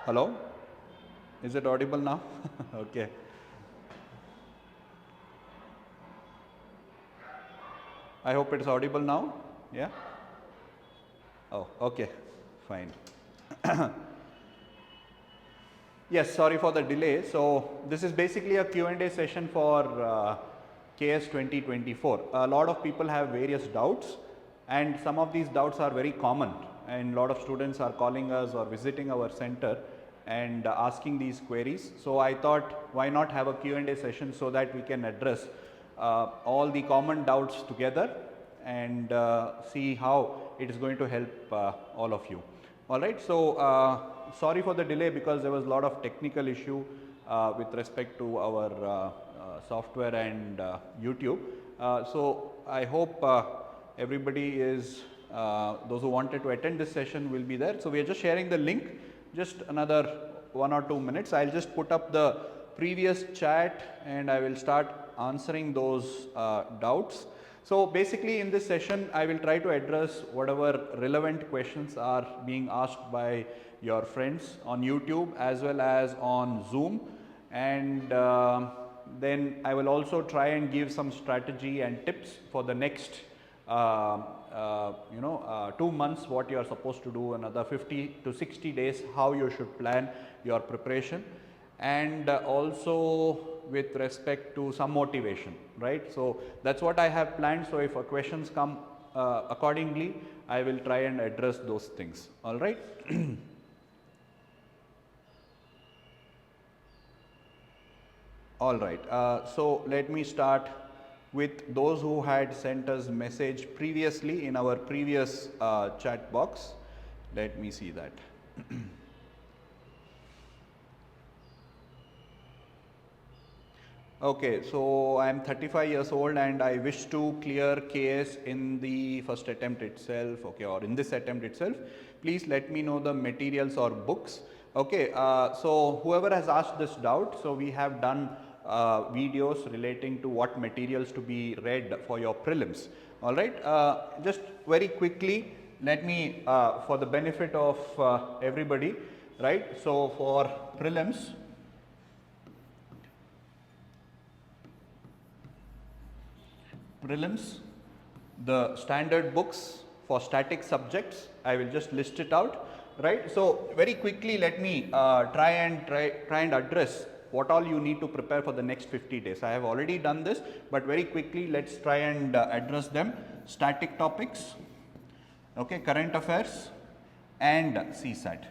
Hello? Is it audible now? Okay. I hope it's audible now. Yeah? Oh, okay. Fine. Yes, sorry for the delay. So this is basically a Q&A session for KS 2024. A lot of people have various doubts, and some of these doubts are very common, and a lot of students are calling us or visiting our center and asking these queries. So I thought, why not have a Q&A session so that we can address all the common doubts together and see how it is going to help all of you. All right, so sorry for the delay because there was a lot of technical issue with respect to our software and YouTube. So I hope everybody is, those who wanted to attend this session will be there. So we are just sharing the link, just another 1 or 2 minutes. I'll just put up the previous chat and I will start answering those doubts. So basically in this session, I will try to address whatever relevant questions are being asked by your friends on YouTube as well as on Zoom, and then I will also try and give some strategy and tips for the next 2 months, what you are supposed to do, another 50 to 60 days, how you should plan your preparation, and also with respect to some motivation, right? So that's what I have planned. So if questions come accordingly, I will try and address those things. All right. All right. So let me start with those who had sent us message previously in our previous chat box. Let me see that. Okay, so I am 35 years old and I wish to clear KS in the first attempt itself, okay, or in this attempt itself. Please let me know the materials or books. Okay, so whoever has asked this doubt, so we have done videos relating to what materials to be read for your prelims. All right, just very quickly, let me, for the benefit of everybody, right? So for prelims, the standard books for static subjects, I will just list it out, right? So very quickly, let me try and address what all you need to prepare for the next 50 days. I have already done this, but very quickly, let's try and address them. Static topics, okay, current affairs and CSAT.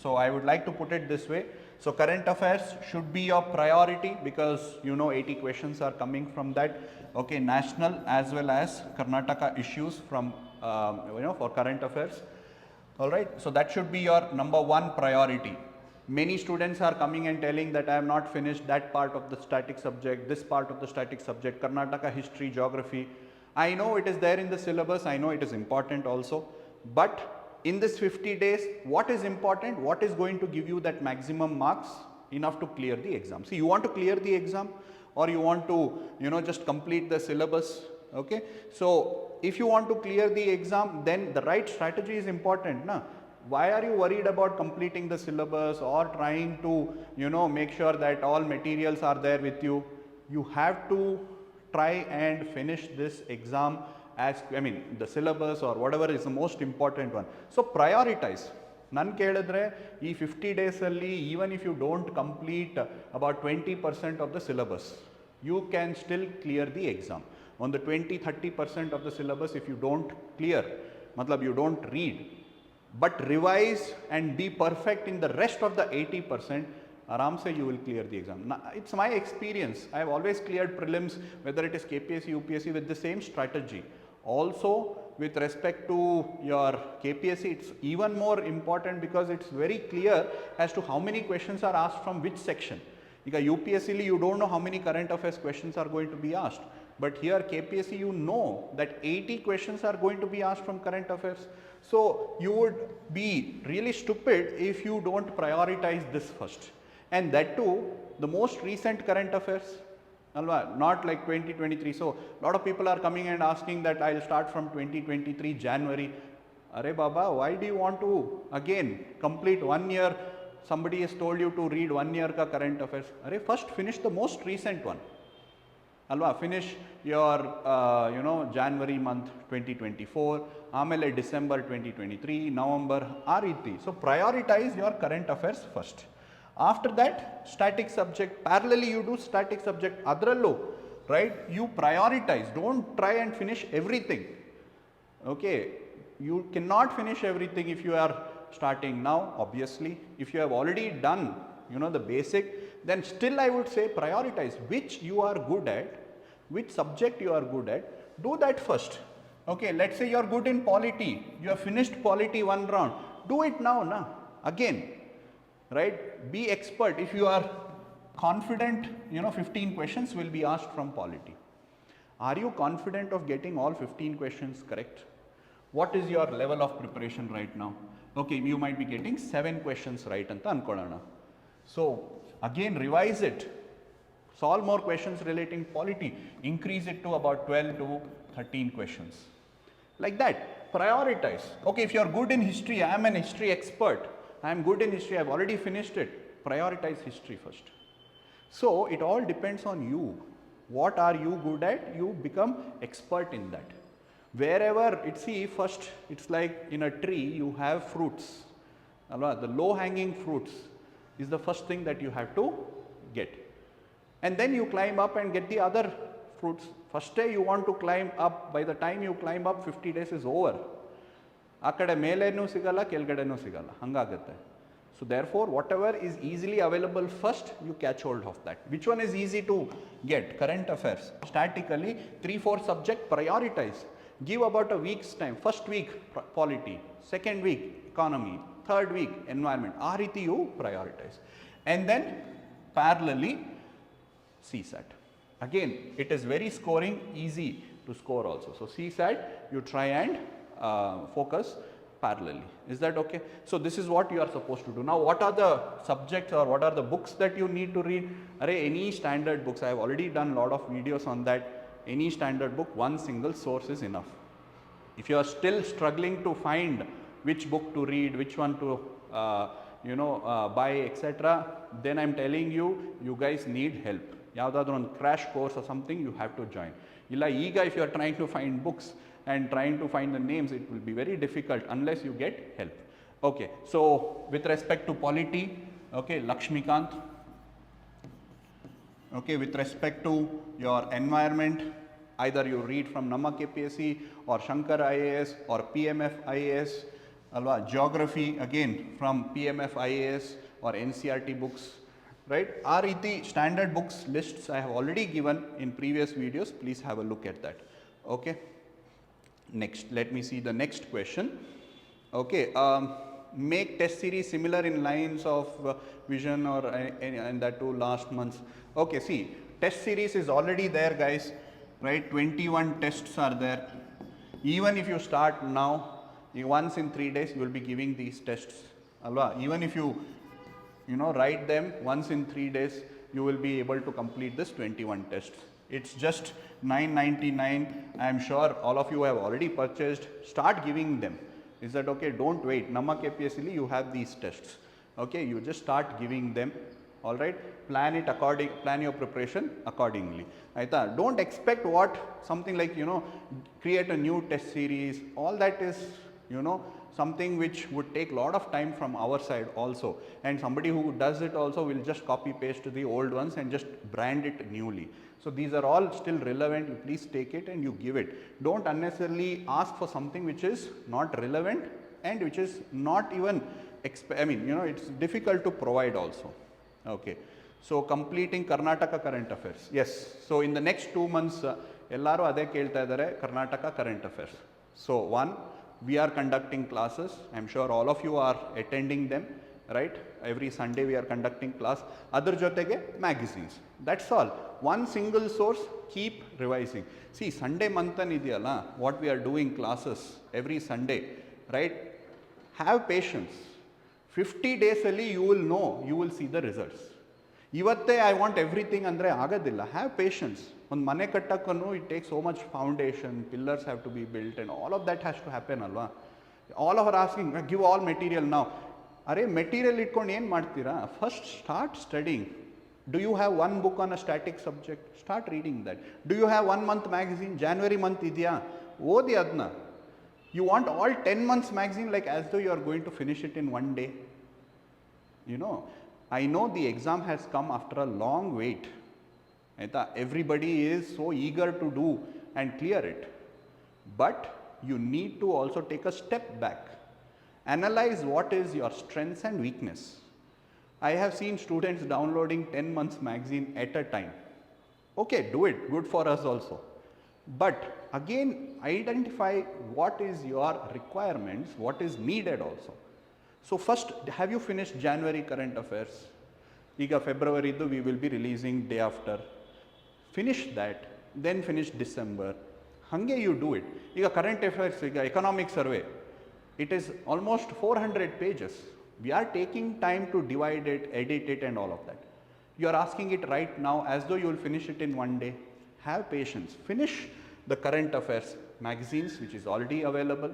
So I would like to put it this way. So current affairs should be your priority because 80 questions are coming from that. Okay, national as well as Karnataka issues from for current affairs. All right, so that should be your number one priority. Many students are coming and telling that I have not finished that part of the static subject, this part of the static subject, Karnataka history, geography. I know it is there in the syllabus, I know it is important also, but in this 50 days, what is important, what is going to give you that maximum marks enough to clear the exam? See, you want to clear the exam or you want to, just complete the syllabus, okay? So if you want to clear the exam, then the right strategy is important, na? Why are you worried about completing the syllabus or trying to, make sure that all materials are there with you? You have to try and finish this exam as, the syllabus or whatever is the most important one. So prioritize. Nan keladre, ee 50 days alli, even if you don't complete about 20% of the syllabus, you can still clear the exam. On the 20-30% of the syllabus, if you don't clear, matlab you don't read, but revise and be perfect in the rest of the 80%, aram se you will clear the exam. Now, it's my experience. I have always cleared prelims, whether it is KPSC, UPSC, with the same strategy. Also, with respect to your KPSC, it's even more important because it's very clear as to how many questions are asked from which section. Because UPSC, you don't know how many current affairs questions are going to be asked. But here KPSC, you know that 80 questions are going to be asked from current affairs. So you would be really stupid if you don't prioritize this first. And that too, the most recent current affairs, not like 2023. So a lot of people are coming and asking that I'll start from 2023 January. Arey Baba, why do you want to again complete 1 year somebody has told you to read 1 year ka current affairs, first finish the most recent one. Alva, finish your January month 2024, ಆಮೇಲೆ December 2023, November, ಆ ರೀತಿ. So prioritize your current affairs first. After that, static subject, parallelly you do static subject, adrallu, right? You prioritize, don't try and finish everything. Okay, you cannot finish everything if you are starting now, obviously. If you have already done, the basic, then still I would say prioritize which you are good at, which subject you are good at, do that first. Okay, let's say you are good in polity, you have finished polity one round, do it now, again, right? Be expert. If you are confident, 15 questions will be asked from polity. Are you confident of getting all 15 questions correct? What is your level of preparation right now? Okay, you might be getting 7 questions right anta ankolana. So again, revise it, solve more questions relating polity, increase it to about 12 to 13 questions. Like that, prioritize. Okay, if you are good in history, I am an history expert, I am good in history, I have already finished it, prioritize history first. So it all depends on you. What are you good at? You become expert in that. Wherever first it's like in a tree you have fruits. The low hanging fruits is the first thing that you have to get. And then you climb up and get the other fruits. First day you want to climb up, by the time you climb up 50 days is over. Akade melenu sigala, kelgadenu sigala, hangagate. So therefore, whatever is easily available first, you catch hold of that. Which one is easy to get? Current affairs. Statically, 3-4 subject, prioritize. Give about a week's time. First week, polity. Second week, economy. Third week, environment. Aa riti you prioritize. And then, parallelly, CSAT. Again, it is very scoring, easy to score also. So CSAT, you try and focus parallelly. Is that okay? So this is what you are supposed to do. Now what are the subjects or what are the books that you need to read? Any standard books, I have already done a lot of videos on that. Any standard book, one single source is enough. If you are still struggling to find which book to read, which one to buy, etc., then I am telling you, you guys need help. Yavadadru on crash course or something you have to join. Illa eega, if you are trying to find books and trying to find the names, it will be very difficult unless you get help. Okay, so with respect to polity, okay, Lakshmikant. Okay, with respect to your environment, either you read from NammaKPSC or Shankar IAS or PMF IAS. Alva, geography again from PMF IAS or NCRT books. Right? RET standard books lists I have already given in previous videos. Please have a look at that. Okay. Next, let me see the next question. Okay. Make test series similar in lines of vision or and that too last month's. Okay. See, test series is already there, guys. Right? 21 tests are there. Even if you start now, once in 3 days you will be giving these tests. Alva? Even if you write them once in 3 days, you will be able to complete this 21 tests. It's just $9.99. I am sure all of you have already purchased. Start giving them. Is that okay? Don't wait. NammaKPSC, you have these tests. Okay, you just start giving them. All right, plan your preparation accordingly. Don't expect something like create a new test series. All that is something which would take a lot of time from our side also, and somebody who does it also will just copy paste the old ones and just brand it newly. So these are all still relevant. You please take it and you give it. Don't unnecessarily ask for something which is not relevant and which is not even it's difficult to provide also. Okay, so completing Karnataka current affairs. Yes, so in the next 2 months ellaru ade kelta idare Karnataka current affairs. So one, we are conducting classes. I am sure all of you are attending them, right? Every Sunday we are conducting class. Adar jotege magazines. That's all. One single source, keep revising. See, Sunday manthan idiyalla, what we are doing classes every Sunday, right? Have patience. 50 days alli you will know, you will see the results. Ivatte I want everything andre agadilla. Have patience. On mane kattakonu it takes so much foundation, pillars have to be built and all of that has to happen alva. All of are asking, give all material now. ಅರೆ material ಇಟ್ಕೊಂಡು ಏನು ಮಾಡ್ತೀರಾ? First start studying. Do you have one book on a static subject? Start reading that. Do you have 1 month magazine? January month ಇದೆಯಾ? ಓದಿ ಅದನ್ನ. You want all 10 months magazine like as though you are going to finish it in one day. You know, I know the exam has come after a long wait. Everybody is so eager to do and clear it. But you need to also take a step back. Analyze what is your strengths and weakness. I have seen students downloading 10 months magazine at a time. Okay, do it, good for us also. But again, identify what is your requirements, what is needed also. So first, have you finished January current affairs? Iga February we will be releasing day after. Finish that, then finish December. Hange you do it. Iga current affairs, iga economic survey. It is almost 400 pages. We are taking time to divide it, edit it and all of that. You are asking it right now as though you will finish it in one day. Have patience. Finish the current affairs magazines which is already available.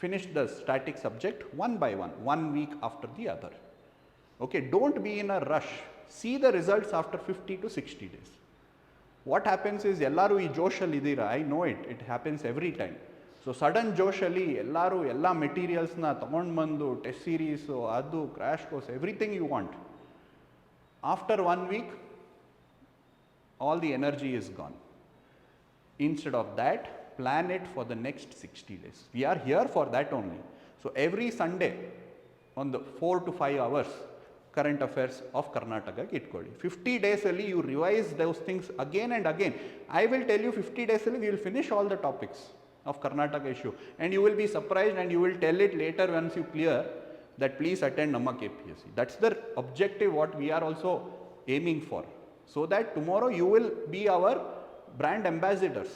Finish the static subject one by one week after the other. Okay, don't be in a rush. See the results after 50 to 60 days. What happens is ellaru ee joshal idira, I know it, it happens every time. So sudden ಜೋಶಲ್ಲಿ ಎಲ್ಲರೂ ಎಲ್ಲ ಮೆಟೀರಿಯಲ್ಸ್ನ ತೊಗೊಂಡು ಬಂದು test series ಅದು crash course everything you want. After 1 week all the energy is gone. Instead of that, plan it for the next 60 days. We are here for that only. So every Sunday on the 4 to 5 hours current affairs of Karnataka itkoli. 50 days alli you revise those things again and again. I will tell you 50 days alli we will finish all the topics of Karnataka issue, and you will be surprised and you will tell it later once you clear that please attend NammaKPSC. That's the objective what we are also aiming for, so that tomorrow you will be our brand ambassadors.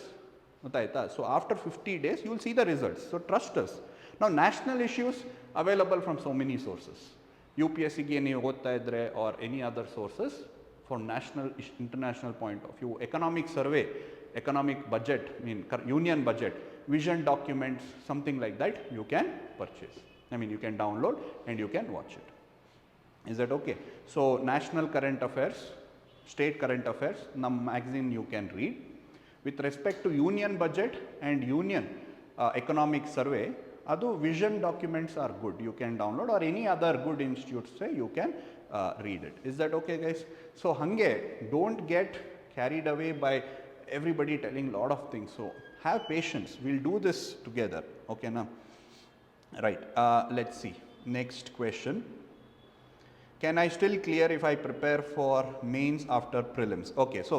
So after 50 days you will see the results, so trust us. Now national issues available from so many sources. UPSC ge ನೀವು ಓದ್ತಾ ಇದ್ರೆ or any other sources for national international point of view, economic survey, economic budget, union budget, vision documents, something like that you can purchase. You can download and you can watch it. Is that okay? So national current affairs, state current affairs, magazine you can read. With respect to union budget and union economic survey, adu vision documents are good, you can download, or any other good institutes say you can read it. Is that okay guys? So hange don't get carried away by everybody telling lot of things. So have patience, we'll do this together. Okay now, right, let's see next question. Can I still clear if I prepare for mains after prelims? Okay, so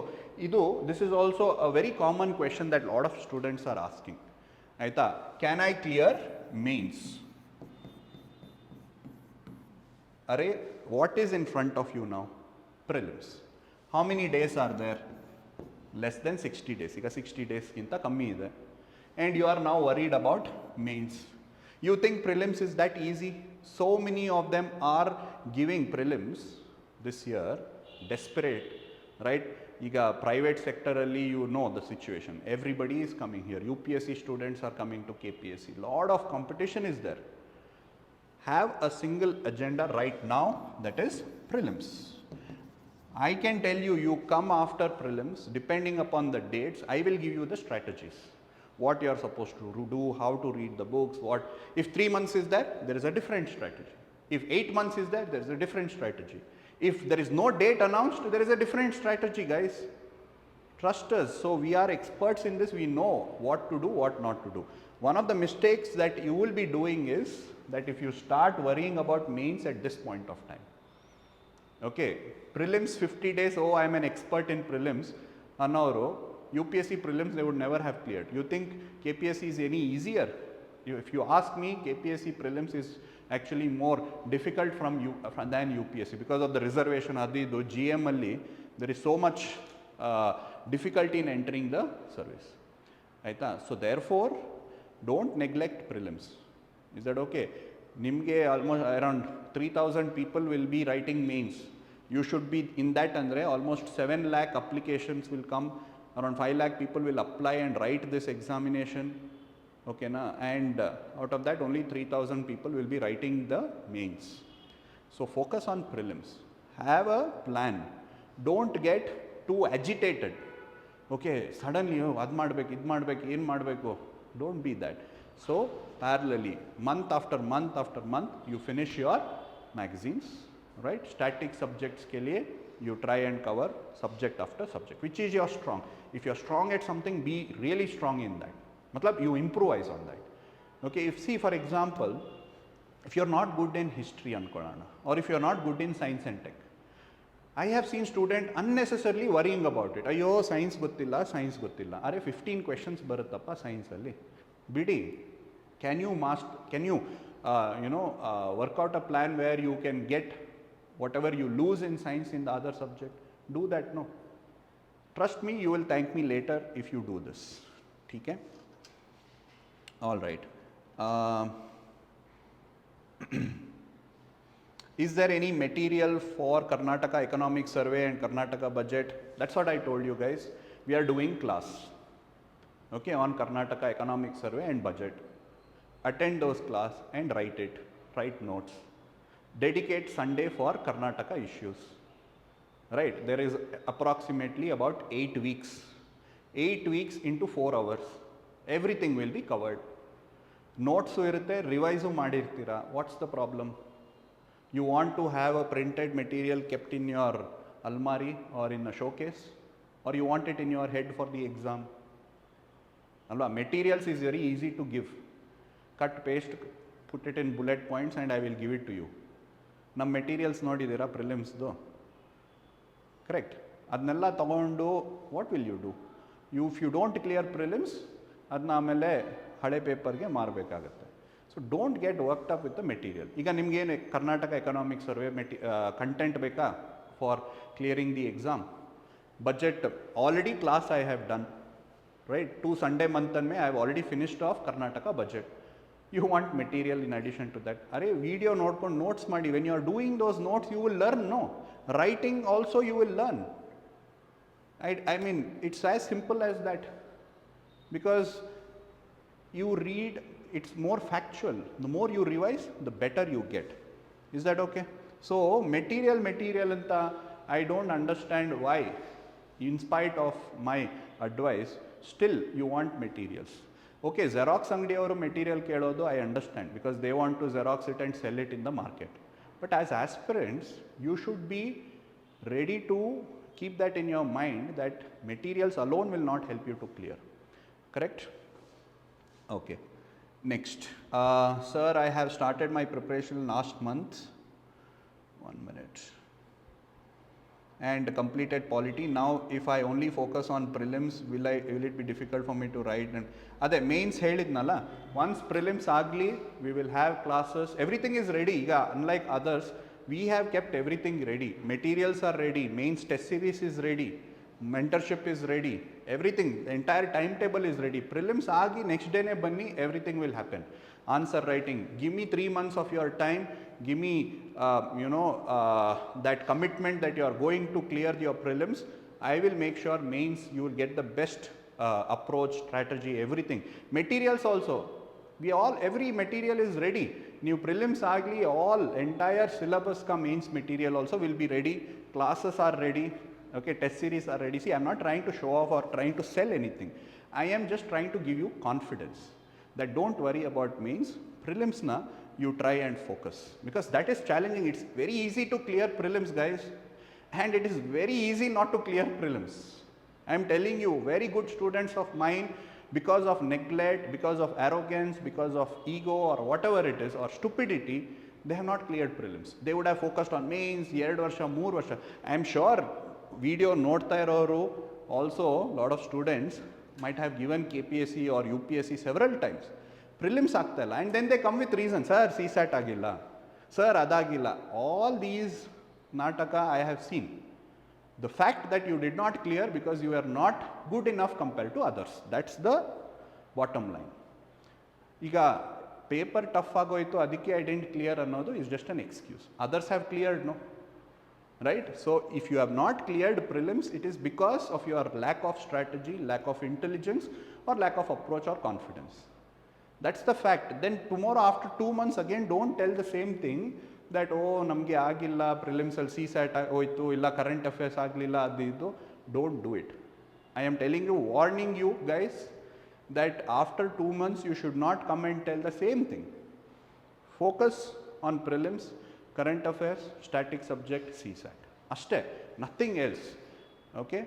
this is also a very common question that lot of students are asking. Aita, can I clear mains? Array, what is in front of you now? Prelims. How many days are there? Less than 60 days. Ika 60 days kinta kammi ide. And you are now worried about mains. You think prelims is that easy? So many of them are giving prelims this year, desperate, right? Iga private sector alli you know the situation. Everybody is coming here. UPSC students are coming to KPSC. Lot of competition is there. Have a single agenda right now, that is prelims. I can tell you, you come after prelims, depending upon the dates, I will give you the strategies. What you are supposed to do, how to read the books, what. If 3 months is there is a different strategy. If 8 months is there is a different strategy. If there is no date announced, there is a different strategy, guys. Trust us. So we are experts in this, we know what to do, what not to do. One of the mistakes that you will be doing is that if you start worrying about mains at this point of time, okay, prelims 50 days, oh I am an expert in prelims, annavaru UPSC prelims they would never have cleared. You think KPSC is any easier? If you ask me, KPSC prelims is actually more difficult than UPSC because of the reservation adidu GM alli there is so much difficulty in entering the service. Aita, so therefore don't neglect prelims. Is that okay? Nimge almost around 3000 people will be writing mains. You should be in that, andre almost 7 lakh applications will come, around 5 lakh people will apply and write this examination. Okay na, and out of that only 3000 people will be writing the mains. So focus on prelims. Have a plan. Don't get too agitated. Okay, suddenly, ad madbeku, id madbeku, ಏನು ಮಾಡಬೇಕು? Don't be that. So parallelly, month after month after month, you finish your magazines, right? Static subjects ke liye, you try and cover subject after subject. Which is your strong? If you are strong at something, be really strong in that. Matlab, you improvise on that. Okay, if see for example, if you are not good in history ankolana, or if you are not good in science and tech, I have seen student unnecessarily worrying about it. Ayyo, science gottilla, science gottilla. Are 15 questions baruttappa science alli. Bidi, can you work out a plan where you can get whatever you lose in science in the other subject? Do that, no. Trust me, you will thank me later if you do this. Okay? All right. Is there any material for Karnataka Economic Survey and Karnataka budget? That's what I told you guys. We are doing class, okay, on Karnataka Economic Survey and budget. Attend those class and write it, write notes. Dedicate Sunday for Karnataka issues, right? There is approximately about 8 weeks. 8 weeks into 4 hours. Everything will be covered. Notes irutte, revise madirtira. What's the problem? You want to have a printed material kept in your almari or in a showcase, or you want it in your head for the exam? Alva, materials is very easy to give. Cut, paste, put it in bullet points and I will give it to you. Nam materials nodidira prelims do. Correct? Adnella tagondu, what will you do? If you don't clear prelims, adna amele hade paper ge maarbekagutte. So don't get worked up with the material. Iga nimge Karnataka Economic Survey content beka for clearing the exam. Budget already class I have done, right? 2 Sunday month me I have already finished off Karnataka budget. You want material in addition to that? Are video notes madi. When you are doing those notes, you will learn. No, writing also you will learn. I mean, it's as simple as that. Because you read, it's more factual. The more you revise, the better you get. Is that okay? So material anta, I don't understand why, in spite of my advice, still you want materials. Okay, Xerox angadi avaru material kelodu I understand, because they want to Xerox it and sell it in the market. But as aspirants, you should be ready to keep that in your mind, that materials alone will not help you to clear. Correct? Okay. Next, sir, I have started my preparation last month. 1 minute. And completed polity. Now, if I only focus on prelims, will it be difficult for me to write? And other mains helidnala. Once prelims agli, we will have classes. Everything is ready. Yeah, unlike others, we have kept everything ready. Materials are ready. Mains test series is ready. Mentorship is ready. Everything, the entire timetable is ready. Prelims agi next day ne banni, everything will happen. Answer writing, give me 3 months of your time. Give me that commitment that you are going to clear your prelims. I will make sure mains you will get the best approach, strategy, everything. Materials also, every material is ready. New prelims agli, all entire syllabus ka mains material also will be ready. Classes are ready. Okay, test series are ready. See, I am not trying to show off or trying to sell anything. I am just trying to give you confidence that don't worry about mains. Prelims na, you try and focus, because that is challenging. It's very easy to clear prelims, guys, and it is very easy not to clear prelims. I am telling you, very good students of mine, because of neglect, because of arrogance, because of ego or whatever it is, or stupidity, they have not cleared prelims. They would have focused on mains, 2 varsha, 3 varsha. I am sure video notta iroru also, lot of students might have given KPSC or UPSC several times. Prelims ಆಗ್ತಾ ಇಲ್ಲ, and then they come with reasons. Sir, CSAT ಆಗಿಲ್ಲ, sir ಅದಾಗಿಲ್ಲ. All these nataka I have seen. The fact that you did not clear because you are not good enough compared to others. That's the bottom line. ಈಗ paper tough ಆಗೋಯ್ತು ಅದಕ್ಕೆ I didn't clear ಅನ್ನೋದು is just an excuse. Others have cleared, no? Right? So if you have not cleared prelims, it is because of your lack of strategy, lack of intelligence, or lack of approach or confidence. That's the fact. Then tomorrow after 2 months again, don't tell the same thing. that oh ನಮಗೆ ಆಗಿಲ್ಲ ಪ್ರಿಲಿಮ್ಸಲ್ಲಿ C sat ಹೋಯ್ತು ಇಲ್ಲ current affairs ಆಗಲಿಲ್ಲ ಅದು ಇದು. Don't do it. I am telling you, warning you guys, that after 2 months you should not come and tell the same thing. Focus on prelims, current affairs, static subject, CSAT. Ashte, nothing else. Okay?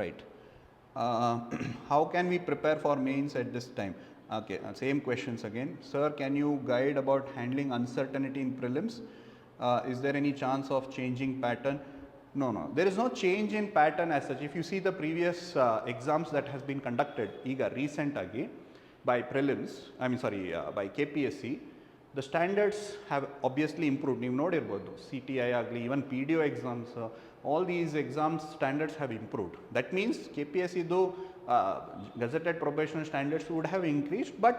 Right. How can we prepare for mains at this time? Okay, same questions again. Sir, can you guide about handling uncertainty in prelims? Is there any chance of changing pattern? No, there is no change in pattern as such. If you see the previous exams that has been conducted, ಈಗ recent ಆಗಿ by prelims, by KPSC, the standards have obviously improved. ನೀವು ನೋಡಿರ್ಬೋದು CTI ಆಗಲಿ, even PDO exams, all these exams standards have improved. That means KPSC though gazetted professional standards would have increased, but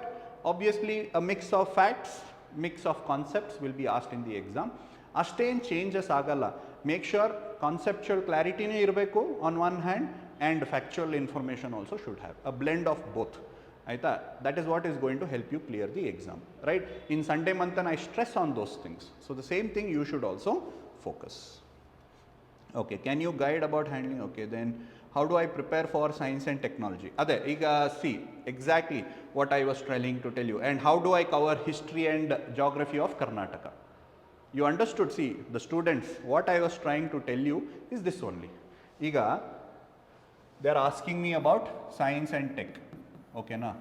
obviously a mix of facts, mix of concepts will be asked in the exam. ಅಷ್ಟೇನು changes ಆಗಲ್ಲ. Make sure conceptual ಕ್ಲಾರಿಟಿನೇ ಇರಬೇಕು on one hand and factual information also should have a blend of both. ಆಯಿತಾ? That is what is going to help you clear the exam, right? In Sunday month I stress on those things. So the same thing you should also focus. Okay, can you guide about handling? Okay, then how do I prepare for science and technology? Ade, iga see exactly what I was trying to tell you. And how do I cover history and geography of Karnataka? You understood? See, the students, what I was trying to tell you is this only. Iga, they are asking me about science and tech, okay na?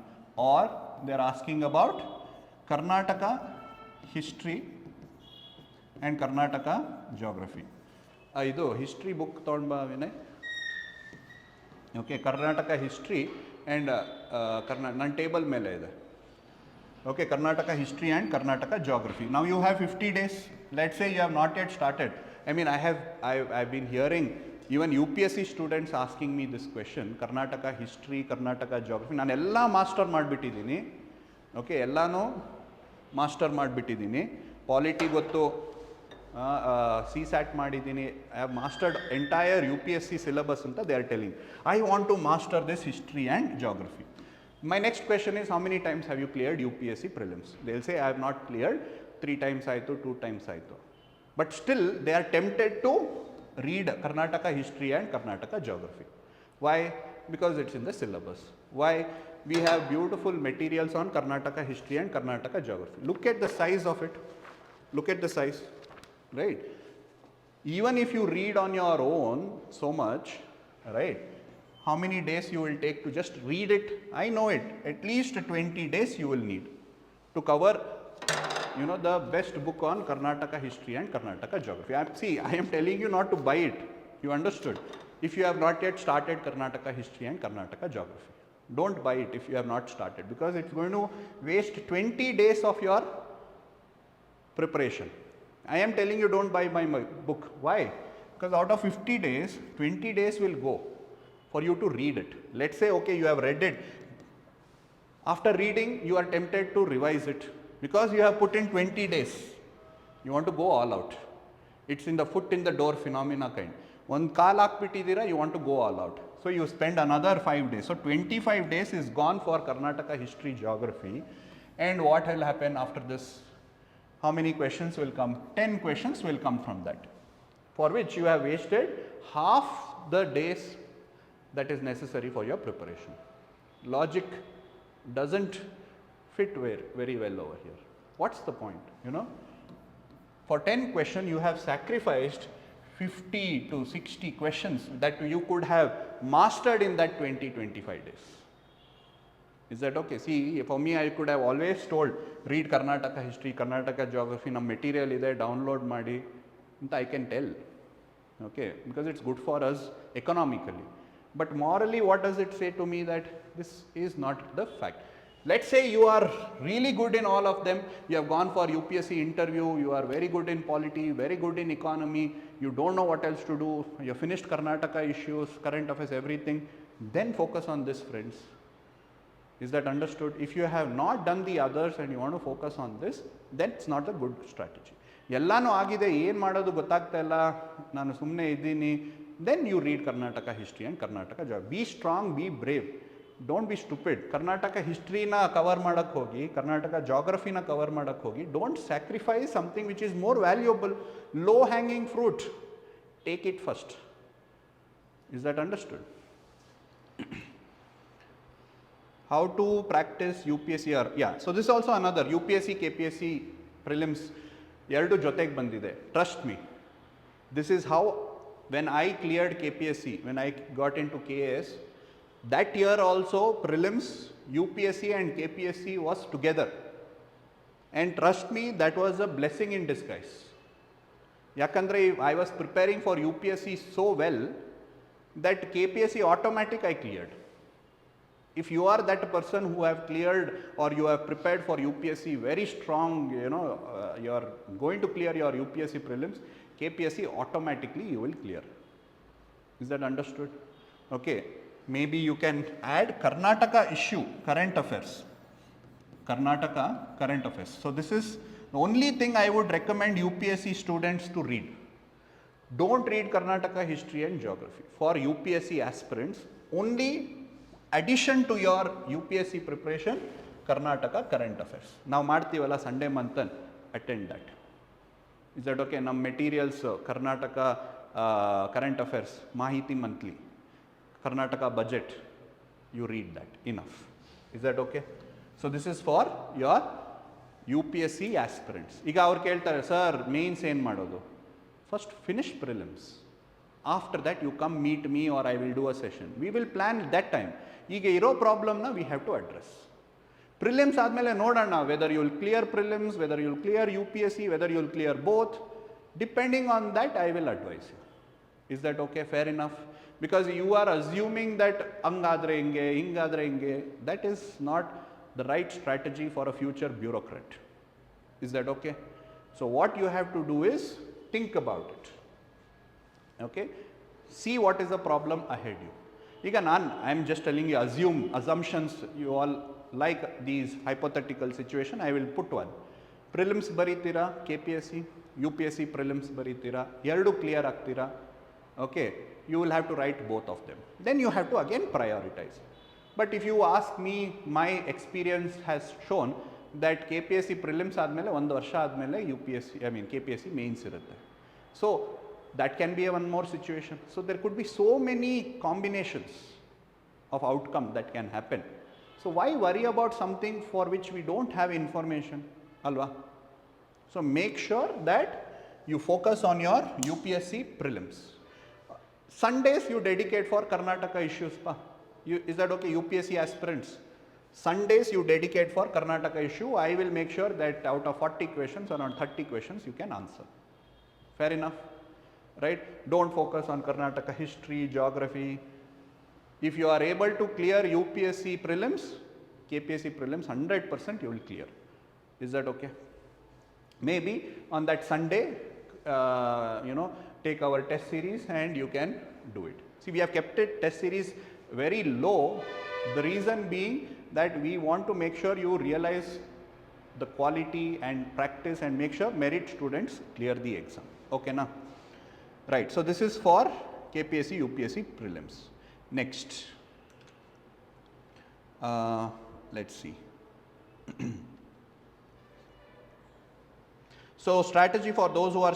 Or they are asking about Karnataka history and Karnataka geography. Idu history book ತಗೊಂಡು ಬಾ Vinay. Okay, Karnataka history and ನನ್ನ table ಮೇಲೆ ಇದೆ. Okay, Karnataka history and Karnataka geography. Now you have 50 days. Let's say you have not yet started. I mean, I've been hearing even UPSC students asking me this question, Karnataka history, Karnataka geography. ನಾನು ಎಲ್ಲ master ಮಾಡಿಬಿಟ್ಟಿದ್ದೀನಿ. Okay, ಎಲ್ಲನೂ master ಮಾಡಿಬಿಟ್ಟಿದ್ದೀನಿ. Polity ಗೊತ್ತು, CSAT ಮಾಡಿದ್ದೀನಿ, I have mastered entire UPSC syllabus ಅಂತ they are telling. I want to master this history and geography. My next question is, how many times have you cleared UPSC prelims? They'll say, I have not cleared, 3 times ಆಯಿತು, 2 times ಆಯಿತು. But still, they are tempted to read Karnataka history and Karnataka geography. Why? Because it's in the syllabus. Why? We have beautiful materials on Karnataka history and Karnataka geography. Look at the size of it. Look at the size, right? Even if you read on your own so much, right? How many days you will take to just read it? I know it. At least 20 days you will need to cover, you know, the best book on Karnataka history and Karnataka geography. I am telling you not to buy it. You understood? If you have not yet started Karnataka history and Karnataka geography, don't buy it if you have not started, because it's going to waste 20 days of your preparation. I am telling you, don't buy my book. Why? Because out of 50 days, 20 days will go for you to read it. Let's say, okay, you have read it. After reading, you are tempted to revise it because you have put in 20 days. You want to go all out. It's in the foot in the door phenomena kind. One kaal haakbittidira, you want to go all out. So you spend another 5 days. So 25 days is gone for Karnataka history, geography. And what will happen after this? How many questions will come? 10 questions will come from that, for which you have wasted half the days that is necessary for your preparation. Logic doesn't fit very well over here. What's the point? You know, for 10 questions you have sacrificed 50 to 60 questions that you could have mastered in that 20-25 days. Is that okay? See, for me, I could have always told, read Karnataka history, Karnataka geography, ನಮ್ಮ material ಇದೆ, download ಮಾಡಿ ಅಂತ I can tell. Okay, because it's good for us economically. But morally, what does it say to me? That this is not the fact. Let's say you are really good in all of them. You have gone for UPSC interview. You are very good in polity, very good in economy. You don't know what else to do. You have finished Karnataka issues, current affairs, everything. Then focus on this, friends. Is that understood? If you have not done the others and you want to focus on this, that's not a good strategy. ಎಲ್ಲಾನು ಆಗಿದೆ, ಏನು ಮಾಡೋದು ಗೊತ್ತಾಗ್ತಾ ಇಲ್ಲ, ನಾನು ಸುಮ್ಮನೆ ಇದ್ದೀನಿ. Then you read Karnataka history and Karnataka geography. Be strong, be brave. Don't be stupid. Karnataka ಹಿಸ್ಟ್ರಿನ ಕವರ್ ಮಾಡೋಕ್ಕೆ ಹೋಗಿ, ಕರ್ನಾಟಕ ಜಾಗ್ರಫಿನ ಕವರ್ ಮಾಡೋಕ್ಕೆ ಹೋಗಿ, don't sacrifice something which is more valuable. Low hanging fruit, take it first. Is that understood? How to practice UPSC or yeah, so this is also another UPSC KPSC prelims ಎರಡು ಜೊತೆಗೆ ಬಂದಿದೆ. Trust me, this is how when I cleared KPSC, when I got into KAS, that year also prelims UPSC and KPSC was together, and trust me, that was a blessing in disguise. Yakandre I was preparing for UPSC so well that KPSC automatic I cleared. If you are that person who have cleared or you have prepared for UPSC very strong, you are going to clear your UPSC prelims, KPSC automatically you will clear. Is that understood? Okay, maybe you can add Karnataka issue, current affairs. Karnataka current affairs. So this is the only thing I would recommend UPSC students to read. Don't read Karnataka history and geography. For UPSC aspirants, only addition to your UPSC preparation, Karnataka current affairs. Now ಮಾಡ್ತೀವಲ್ಲ Sunday month, attend that. Is that okay? ನಮ್ಮ materials Karnataka current affairs, Mahiti monthly, Karnataka budget, you read that, enough. Is that okay? So this is for your UPSC aspirants. ಈಗ ಅವ್ರು ಕೇಳ್ತಾರೆ, sir mains ಏನು ಮಾಡೋದು? First finish prelims. After that you come meet me or I will do a session. We will plan that time. ಈಗ ಇರೋ ಪ್ರಾಬ್ಲಮ್ನ we have to address. Prelims ಆದಮೇಲೆ ನೋಡೋಣ whether you will clear prelims, whether you will clear UPSC, whether you will clear both. Depending on that I will advise you. Is that okay? Fair enough? Because you are assuming that ಹಂಗಾದ್ರೆ ಹಿಂಗೆ, ಹಿಂಗಾದ್ರೆ ಹಿಂಗೆ. That is not the right strategy for a future bureaucrat. Is that okay? So what you have to do is think about it. Okay, see what is the problem ahead you. ಈಗ I am just telling you assumptions. You all like these hypothetical situation. I will put one. Prelims ಬರೀತೀರಾ KPSC, UPSC prelims ಬರೀತೀರಾ, ಎರಡು clear ಆಗ್ತೀರಾ. Okay, you will have to write both of them. Then you have to again prioritize. But if you ask me, my experience has shown that KPSC prelims ಆದಮೇಲೆ ಒಂದು ವರ್ಷ ಆದಮೇಲೆ KPSC mains ಇರುತ್ತೆ. So that can be one more situation. So there could be so many combinations of outcome that can happen. So why worry about something for which we don't have information? Alva? So make sure that you focus on your UPSC prelims. Sundays you dedicate for Karnataka issues. Is that okay? UPSC aspirants, Sundays you dedicate for Karnataka issue. I will make sure that out of 40 questions, around 30 questions you can answer. Fair enough? Right? Don't focus on Karnataka history, geography. If you are able to clear UPSC prelims, KPSC prelims, 100% you will clear. Is that okay? Maybe on that Sunday, take our test series and you can do it. See, we have kept it test series very low. The reason being that we want to make sure you realize the quality and practice and make sure merit students clear the exam. Okay, na? Right. So this is for KPSC, UPSC prelims. Next, let's see. So strategy for those who are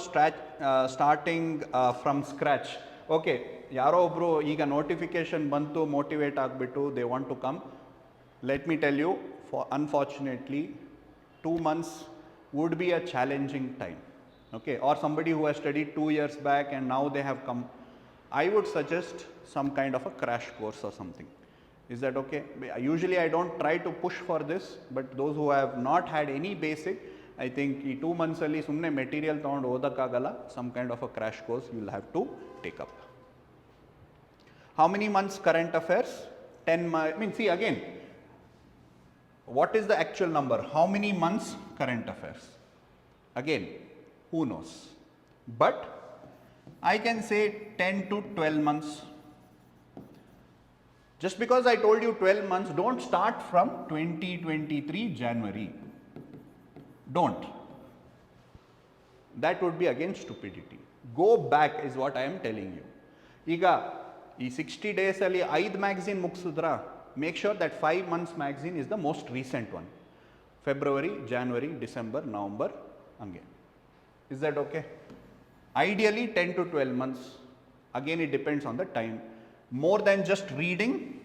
starting from scratch. Okay, ಯಾರೋ ಒಬ್ರು ಈಗ notification ಬಂತು, motivate ಆಗಿಬಿಟ್ಟು they want to come. Let me tell you, unfortunately, 2 months would be a challenging time. Okay, or somebody who has studied 2 years back and now they have come, I would suggest some kind of a crash course or something. Is that okay? Usually I don't try to push for this, but those who have not had any basic, I think ಈ 2 months ಅಲ್ಲಿ ಸುಮ್ಮನೆ material ತೊಗೊಂಡು ಓದಕ್ಕಾಗಲ್ಲ. Some kind of a crash course you will have to take up. How many months current affairs? 10 months. See again, what is the actual number? How many months current affairs? Again, who knows? But I can say 10 to 12 months. Just because I told you 12 months, don't start from 2023 January. Don't. That would be again stupidity. Go back is what I am telling you. ಈಗ ಈ 60 days ಅಲ್ಲಿ 5 magazine ಮುಗಿಸಿದ್ರಾ? make sure that 5 months magazine is the most recent one. February, January, December, November, again. Is that okay? Ideally 10 to 12 months. Again, it depends on the time. More than just reading,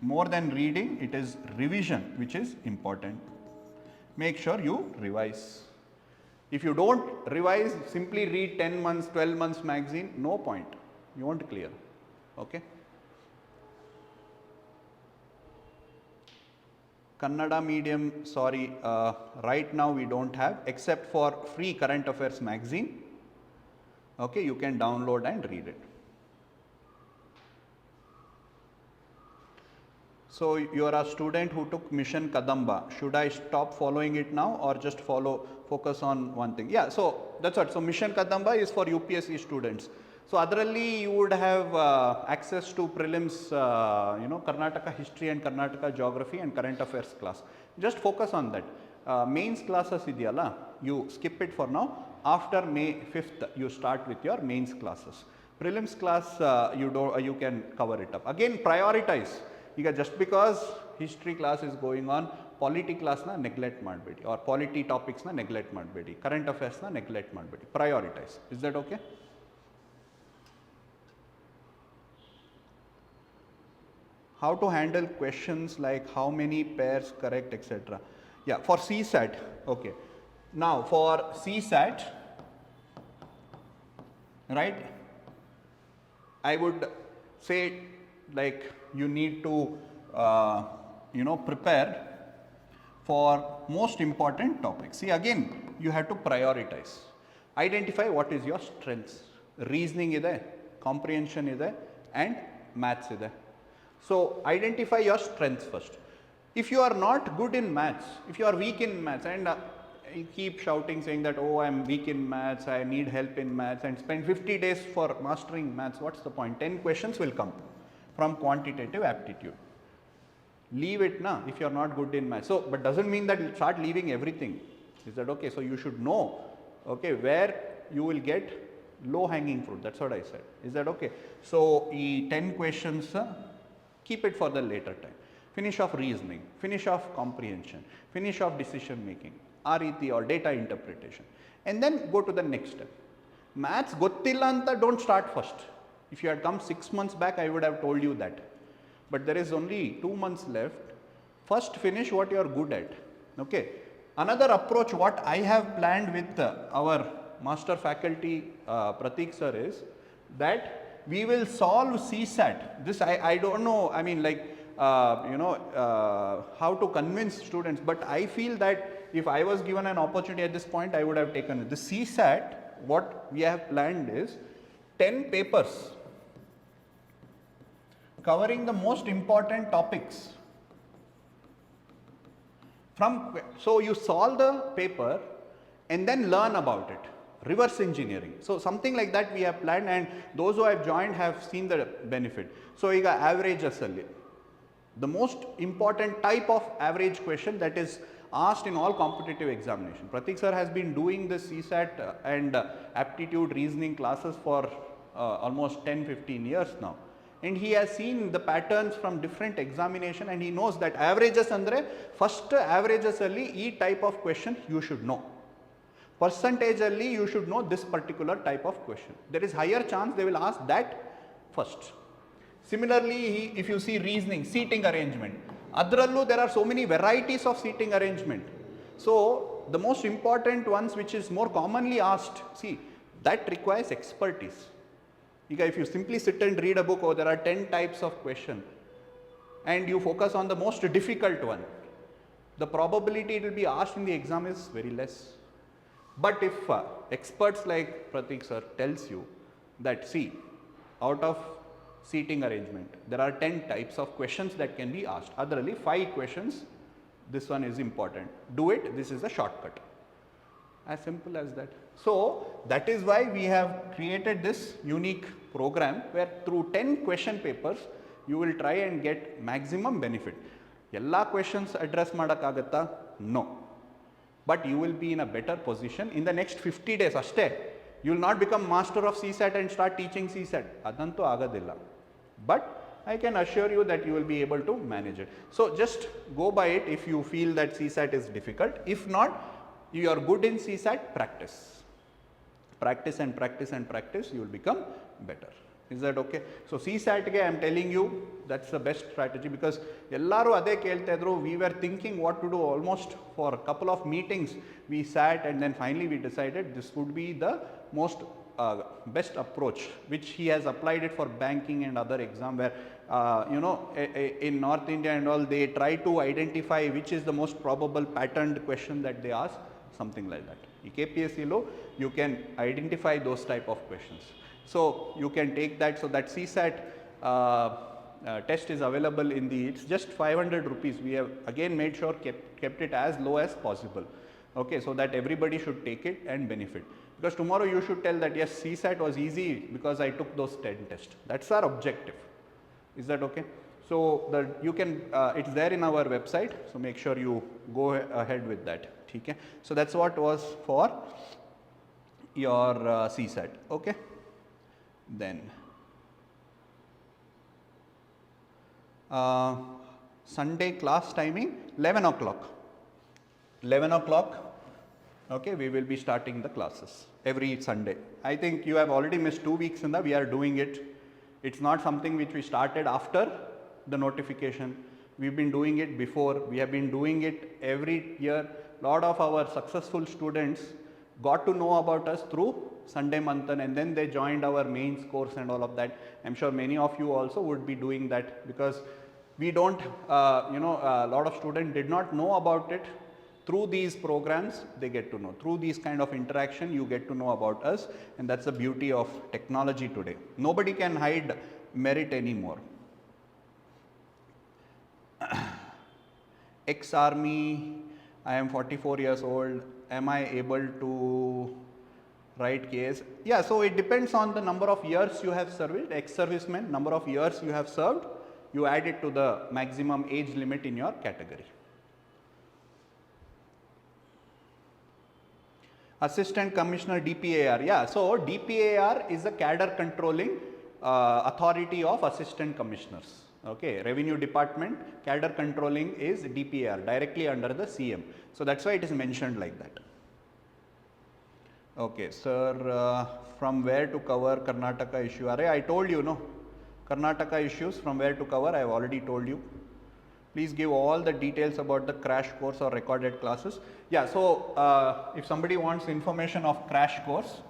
more than reading, it is revision which is important. Make sure you revise. If you don't revise, simply read 10 months, 12 months magazine, no point. You won't clear. Okay? Kannada medium, sorry, right now we don't have, except for free current affairs magazine. Okay, you can download and read it. So you are a student who took Mission Kadamba. Should I stop following it now or just focus on one thing? Yeah, so that's what. So Mission Kadamba is for UPSC students. So adralli you would have access to prelims, Karnataka history and Karnataka geography and current affairs class. Just focus on that. Mains classes idiyala, you skip it for now. After May 5th, you start with your mains classes. Prelims class, you can cover it up. Again, prioritize. ಈಗ just because history class is going on, polity class na neglect ಮಾಡಬೇಡಿ, or polity topics na neglect ಮಾಡಬೇಡಿ, current affairs na neglect ಮಾಡಬೇಡಿ. Prioritize. Is that okay? How to handle questions like how many pairs correct, etc. Yeah, for CSAT. Okay. Now for CSAT, right, I would say like you need to prepare for most important topics. See, again you have to prioritize. Identify what is your strengths. Reasoning ide, comprehension ide, and maths ide. So identify your strengths first. If you are not good in maths, if you are weak in maths, and you keep shouting saying that, oh, I am weak in maths, I need help in maths, and spend 50 days for mastering maths, what's the point? 10 questions will come from quantitative aptitude. Leave it now if you are not good in maths. So, but doesn't mean that you start leaving everything. Is that okay? So you should know, okay, where you will get low hanging fruit. That's what I said. Is that okay? So 10 questions, keep it for the later time. Finish off reasoning, finish off comprehension, finish off decision making, RET or data interpretation, and then go to the next step. Maths gottilla anta don't start first. If you had come 6 months back, I would have told you that. But there is only 2 months left. First finish what you are good at. Okay. Another approach what I have planned with our master faculty Pratik sir is that we will solve CSAT. This I don't know, I mean like how to convince students, but I feel that if I was given an opportunity at this point, I would have taken it. The CSAT, what we have planned is 10 papers covering the most important topics. So you solve the paper and then learn about it. Reverse engineering. So something like that we have planned, and those who have joined have seen the benefit. So ಈಗ averages ಅಲ್ಲಿ, the most important type of average question that is asked in all competitive examination. Pratik sir has been doing this CSAT and aptitude reasoning classes for almost 10-15 years now. And he has seen the patterns from different examination, and he knows that averages andre first averages alli ee type of question you should know. Percentage alli you should know this particular type of question. There is higher chance they will ask that first. Similarly, if you see reasoning, seating arrangement, adrallu there are so many varieties of seating arrangement. So the most important ones which is more commonly asked, see, that requires expertise. If you simply sit and read a book, oh, there are 10 types of question, and you focus on the most difficult one, the probability it will be asked in the exam is very less. But if experts like Pratik sir tells you that, see, out of seating arrangement, there are 10 types of questions that can be asked. Otherly 5 questions, this one is important. Do it, this is a shortcut. As simple as that. So that is why we have created this unique program where through 10 question papers you will try and get maximum benefit. Yalla questions address madakagatta? No. But you will be in a better position in the next 50 days. Ashte. You will not become master of CSAT and start teaching CSAT. Adantu agadilla. But I can assure you that you will be able to manage it. So just go by it if you feel that CSAT is difficult. If not, you are good in CSAT, practice. Practice and practice and practice, you will become better. Is that okay? So CSAT ge I am telling you that's the best strategy, because ellaru ade kelta idru. We were thinking what to do almost for a couple of meetings. We sat and then finally we decided this would be the most best approach, which he has applied it for banking and other exam, where you know, in North India and all, they try to identify which is the most probable patterned question that they ask, something like that. In KPSC lo, you can identify those type of questions. So you can take that. So that CSAT test is available in the, it's just 500 rupees. We have again made sure kept it as low as possible. Okay, so that everybody should take it and benefit. Because tomorrow you should tell that yes, CSAT was easy because I took those 10 tests. That's our objective. Is that okay? So you can, it's there in our website. So make sure you go ahead with that. Okay? So that's what was for your CSAT. Okay. Then Sunday class timing 11 o'clock. 11 o'clock. Okay, we will be starting the classes every Sunday. I think you have already missed 2 weeks in that we are doing it. It's not something which we started after the notification. We've been doing it before. We have been doing it every year. A lot of our successful students got to know about us through Sunday Manthan, and then they joined our mains course and all of that. I'm sure many of you also would be doing that, because we don't, you know, a lot of students did not know about it. Through these programs, they get to know. Through these kind of interaction, you get to know about us, and that's the beauty of technology today. Nobody can hide merit anymore. Ex-army, I am 44 years old. Am I able to write KAS? Yeah, so it depends on the number of years you have served. Ex-serviceman, number of years you have served, you add it to the maximum age limit in your category. Assistant Commissioner DPAR. Yeah, so DPAR is the cadre controlling authority of Assistant Commissioners. Okay, Revenue Department cadre controlling is DPAR, directly under the CM. So that's why it is mentioned like that. Okay, sir, from where to cover Karnataka issue? I told you, no? Karnataka issues, from where to cover, I have already told you. Please give all the details about the crash course or recorded classes. Yeah, so if somebody wants information of crash course,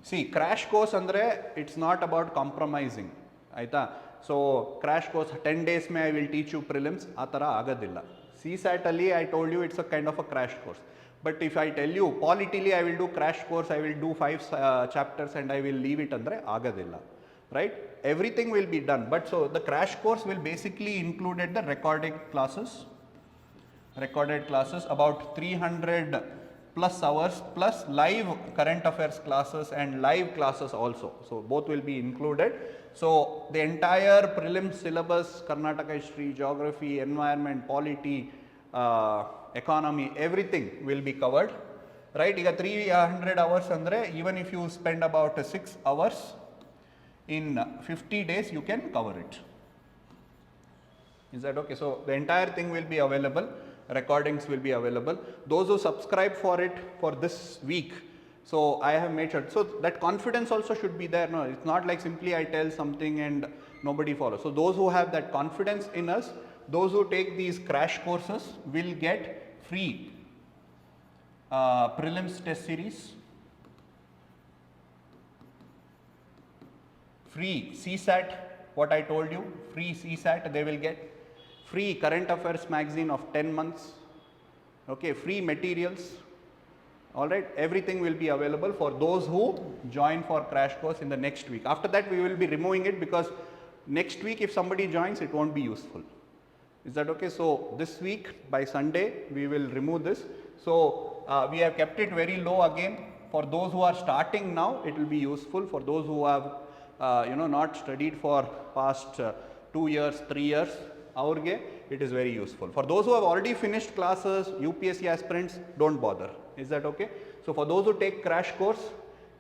see, crash course andre, it's not about compromising. Aita? So crash course 10 days may I will teach you prelims, atara agadilla. CSAT ali I told you it's a kind of a crash course. But if I tell you politely I will do crash course, I will do 5 chapters and I will leave it andre agadilla. Right? Everything will be done. But so the crash course will basically included the recorded classes about 300 plus hours plus live current affairs classes and live classes also. So both will be included. So the entire prelim syllabus, Karnataka history, geography, environment, polity, economy, everything will be covered. Right? Iga 300 hours andre, even if you spend about 6 hours, in 50 days you can cover it. Is that okay? So the entire thing will be available, recordings will be available. Those who subscribe for it for this week, so I have made sure, so that confidence also should be there. No, it's not like simply I tell something and nobody follows. So those who have that confidence in us, those who take these crash courses will get free prelims test series, free CSAT, what I told you, free CSAT they will get, free current affairs magazine of 10 months, okay, free materials, alright, everything will be available for those who join for crash course in the next week. After that we will be removing it, because next week if somebody joins it won't be useful. Is that okay? So this week by Sunday we will remove this. So we have kept it very low again. For those who are starting now, it will be useful. For those who have not studied for past 2 years, 3 years, aurge, it is very useful. For those who have already finished classes, UPSC aspirants, don't bother. Is that okay? So for those who take crash course,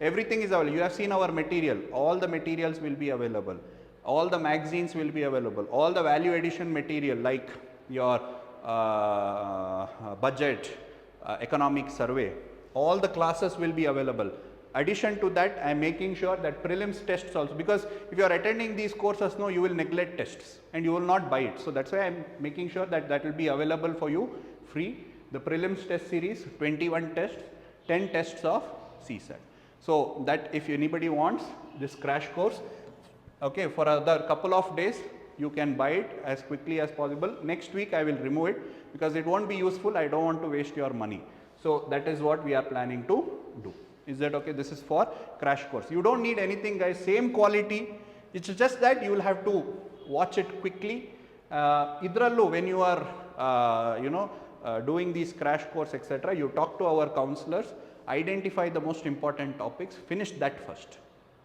Everything is available. You have seen our material. All the materials will be available. All the magazines will be available. All the value addition material like your budget, economic survey, all the classes will be available. Addition to that, I am making sure that prelims tests also, because if you are attending these courses, no, you will neglect tests and you will not buy it. So that's why I am making sure that that will be available for you free. The prelims test series, 21 tests, 10 tests of CSAT. So that if anybody wants this crash course, okay, for another couple of days, you can buy it as quickly as possible. Next week I will remove it because it won't be useful. I don't want to waste your money. So that is what we are planning to do. Is that okay? This is for crash course. You don't need anything, guys. Same quality. It's just that you will have to watch it quickly. Idrallu, when you are doing these crash course, etc., you talk to our counselors, identify the most important topics, finish that first.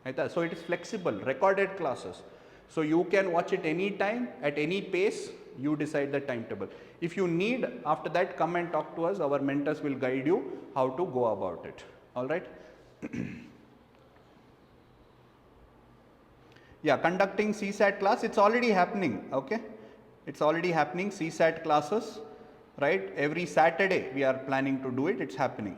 Right? So it is flexible, recorded classes. So you can watch it any time, at any pace, you decide the timetable. If you need, after that, come and talk to us. Our mentors will guide you how to go about it. All right. Yeah, conducting CSAT class, it's already happening. Okay, it's already happening. CSAT classes, right? Every Saturday we are planning to do it. It's happening.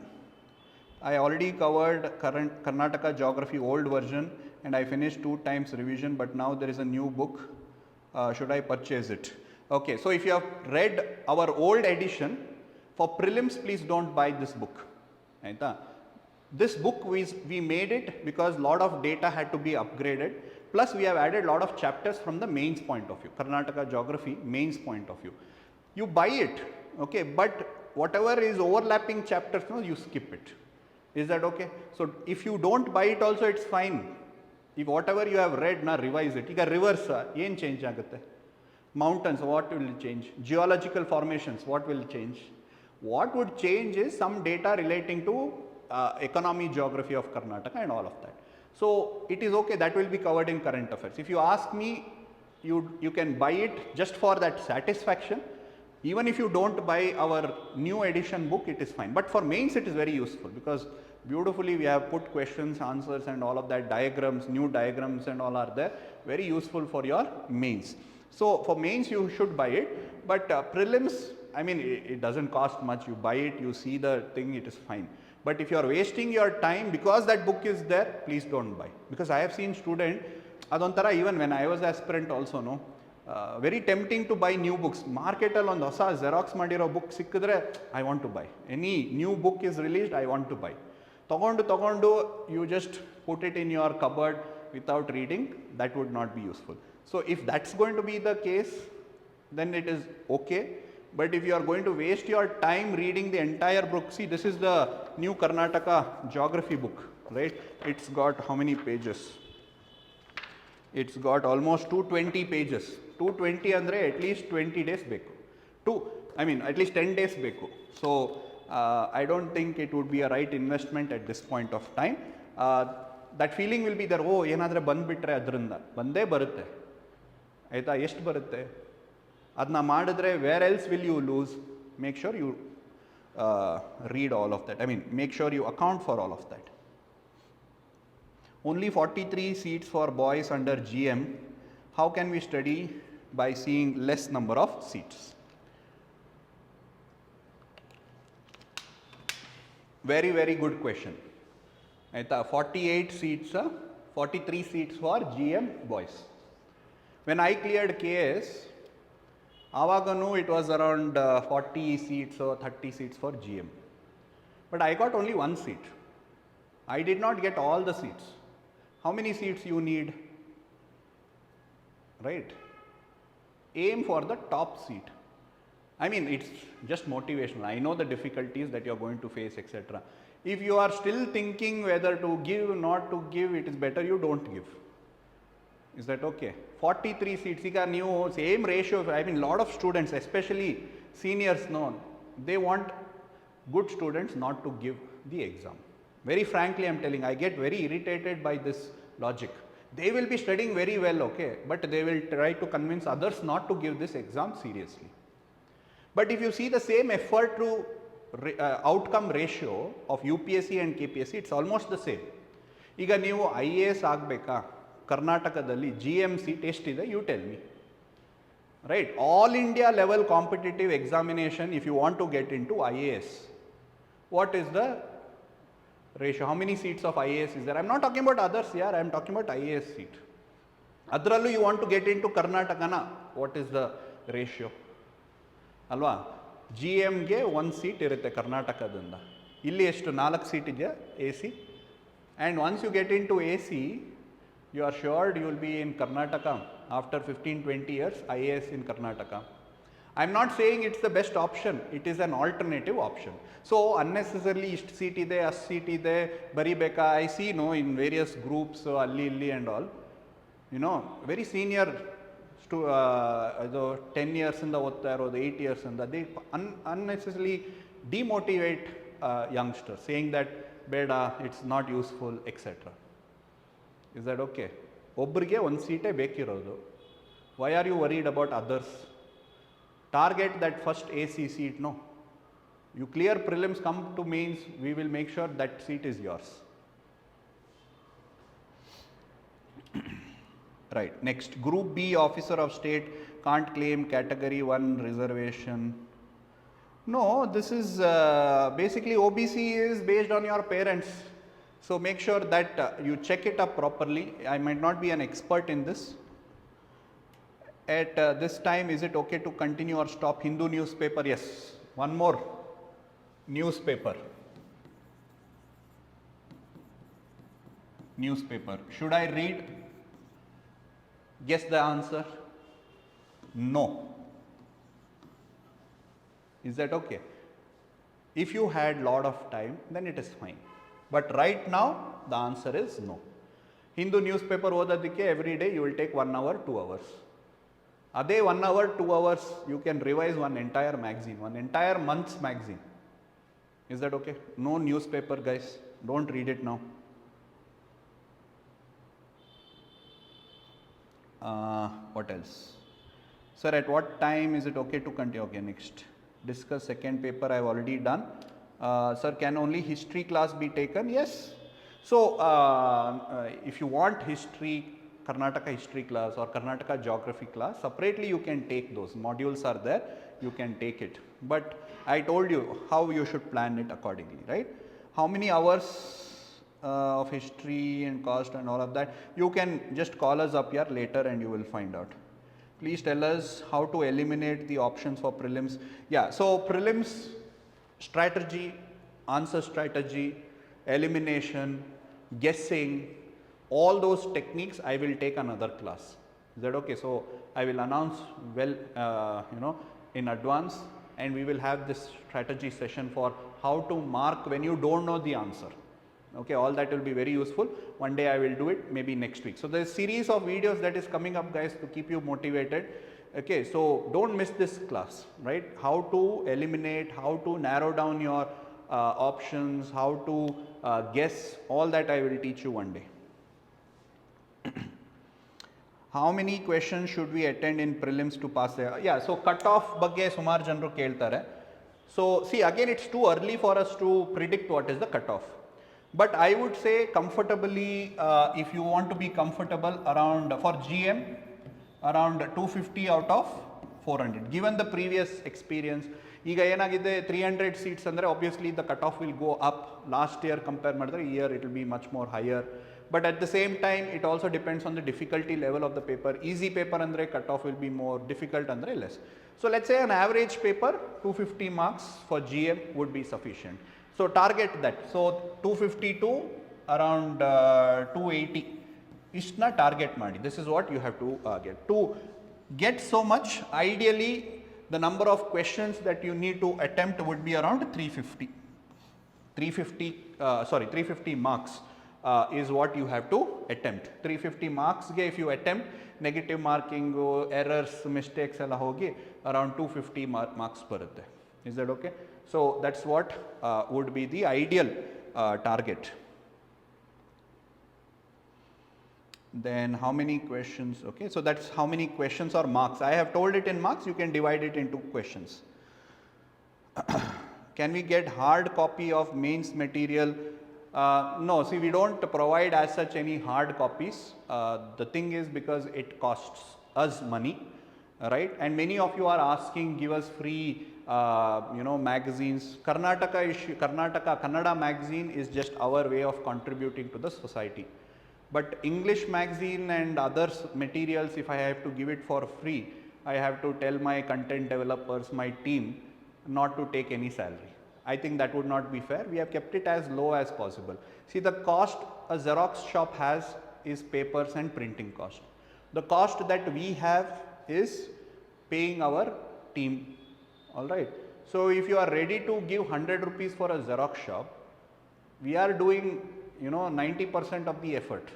I already covered Karnataka geography old version and I finished 2 times revision, but now there is a new book. Should I purchase it? Okay, so if you have read our old edition, for prelims, please don't buy this book. Right? This book we made it because a lot of data had to be upgraded. Plus we have added a lot of chapters from the mains point of view, Karnataka geography mains point of view. You buy it, okay, but whatever is overlapping chapters, no, you skip it. Is that okay? So if you don't buy it also, it's fine. If whatever you have read, na, revise it. Ika reverse, yen change agutte? Mountains, what will change? Geological formations, what will change? What would change is some data relating to economy, geography of Karnataka and all of that. So it is okay, that will be covered in current affairs. If you ask me, you can buy it just for that satisfaction. Even if you don't buy our new edition book, it is fine. But for mains, it is very useful because beautifully we have put questions, answers and all of that, diagrams, new diagrams and all are there. Very useful for your mains. So for mains, you should buy it. But prelims, I mean, it doesn't cost much. You buy it, you see the thing, it is fine. But if you are wasting your time because that book is there, please don't buy. Because I have seen student, adontara even when I was aspirant also, no, very tempting to buy new books. Market alone, hosa Xerox madiro book sikkidre, I want to buy. Any new book is released, I want to buy. Tagondu, you just put it in your cupboard without reading, that would not be useful. So if that's going to be the case, then it is okay. But if you are going to waste your time reading the entire book, see, this is the new Karnataka geography book, right? It's got how many pages? It's got almost 220 pages. 220 andre at least 20 days beku. At least 10 days beku. So I don't think it would be a right investment at this point of time. That feeling will be there, oh, yenadre bandbitre adrinda. Bande barutte. Aita ಎಷ್ಟು ಬರುತ್ತೆ ಅದನ್ನ ಮಾಡಿದ್ರೆ where else will you lose? Make sure you read all of that. Make sure you account for all of that. Only 43 seats for boys under GM. How can we study by seeing less number of seats? Very, very good question. 48 seats, 43 seats for GM boys. When I cleared KAS, avaganu it was around 40 seats or 30 seats for GM. But I got only 1 seat. I did not get all the seats. How many seats you need? Right? Aim for the top seat. It's just motivational. I know the difficulties that you are going to face, etc. If you are still thinking whether to give, not to give, it is better you don't give. Is that okay? 43 seats, new same ratio. Lot of students, especially seniors, they want good students not to give the exam. Very frankly, I am telling, I get very irritated by this logic. They will be studying very well, okay, but they will try to convince others not to give this exam seriously. But if you see the same effort to outcome ratio of UPSC and KPSC, it's almost the same. ಈಗ ನೀವು IAS ಆಗಬೇಕಾ ಕರ್ನಾಟಕದಲ್ಲಿ GM seat ಎಷ್ಟಿದೆ, you tell me. Right, all India level competitive examination, if you want to get into IAS, what is the ratio? How many seats of IAS is there? I'm not talking about others here, I'm talking about IAS seat. Adrallu you want to get into Karnataka, what is the ratio? Alva, GM ge 1 seat irutte Karnatakadinda. Illi eshtu 4 seat idya AC, and once you get into AC, you are sure you will be in Karnataka after 15-20 years, IAS in Karnataka. I am not saying it's the best option, it is an alternative option. So unnecessarily ist seat ide, as seat ide, baribeka, I see no in various groups, alli illi and all, you know, very senior 10 years in the otta irodu, 8 years in the, they unnecessarily demotivate youngsters, saying that beda, it's not useful, etc. Is that okay? ಒಬ್ಬರಿಗೆ ಒಂದು ಸೀಟೇ ಬೇಕಿರೋದು. Why are you worried about others? Target that first AC seat, no. You clear prelims, come to mains, we will make sure that seat is yours. Right, next, Group B officer of state can't claim category 1 reservation. No, this is basically OBC is based on your parents. So make sure that you check it up properly. I might not be an expert in this. At this time, is it okay to continue or stop? Hindu newspaper, yes. One more newspaper. Newspaper. Should I read? Guess the answer. No. Is that okay? If you had lot of time, then it is fine. But right now, the answer is no. Hindu newspaper odadikke every day you will take 1 hour, 2 hours. Ade 1 hour, 2 hours, you can revise one entire magazine, one entire month's magazine. Is that okay? No newspaper, guys. Don't read it now. What else? Sir, at what time is it okay to continue? Okay, next. Discuss second paper, I have already done. Sir, can only history class be taken? Yes. So, if you want history, Karnataka history class or Karnataka geography class, separately you can take those. Modules are there, you can take it. But I told you how you should plan it accordingly, right? How many hours of history and cost and all of that? You can just call us up here later and you will find out. Please tell us how to eliminate the options for prelims. Yeah, so prelims, strategy, answer strategy, elimination, guessing, all those techniques I will take another class. Is that okay? So I will announce well, in advance, and we will have this strategy session for how to mark when you don't know the answer. Okay, all that will be very useful. One day I will do it, maybe next week. So there is a series of videos that is coming up, guys, to keep you motivated. Okay, so don't miss this class, right? How to eliminate, how to narrow down your options, how to guess, all that I will teach you one day. How many questions should we attend in prelims to pass? Yeah, so cutoff ಬಗ್ಗೆ ಸುಮಾರು ಜನರು ಕೇಳ್ತಾರೆ. So see, again it's too early for us to predict what is the cutoff. But I would say comfortably, if you want to be comfortable around, for GM, around 250 out of 400. Given the previous experience, ಈಗ ಏನಾಗಿದೆ 300 seats ಅಂದರೆ obviously the cutoff will go up. Last year compare ಮಾಡಿದ್ರೆ year it will be much more higher. But at the same time, it also depends on the difficulty level of the paper. Easy paper andre cutoff will be more, difficult andre less. So let's say an average paper 250 marks for GM would be sufficient. So target that. So 250 to around 280 ishna target madi. This is what you have to get. To get so much, ideally the number of questions that you need to attempt would be around 350. 350 marks. Is what you have to attempt. 350 marks ge if you attempt, negative marking, errors, mistakes alla hogi around 250 marks barutte. Is that okay? So that's what would be the ideal target. Then how many questions? Okay, so that's how many questions or marks. I have told it in marks, you can divide it into questions. Can we get hard copy of mains material No, see, we don't provide as such any hard copies. The thing is because it costs us money, right? And many of you are asking, give us free, magazines. Karnataka Kannada magazine is just our way of contributing to the society. But English magazine and other materials, if I have to give it for free, I have to tell my content developers, my team, not to take any salary. I think that would not be fair. We have kept it as low as possible. See, the cost a Xerox shop has is papers and printing cost. The cost that we have is paying our team. Alright. So, if you are ready to give 100 rupees for a Xerox shop, we are doing 90% of the effort.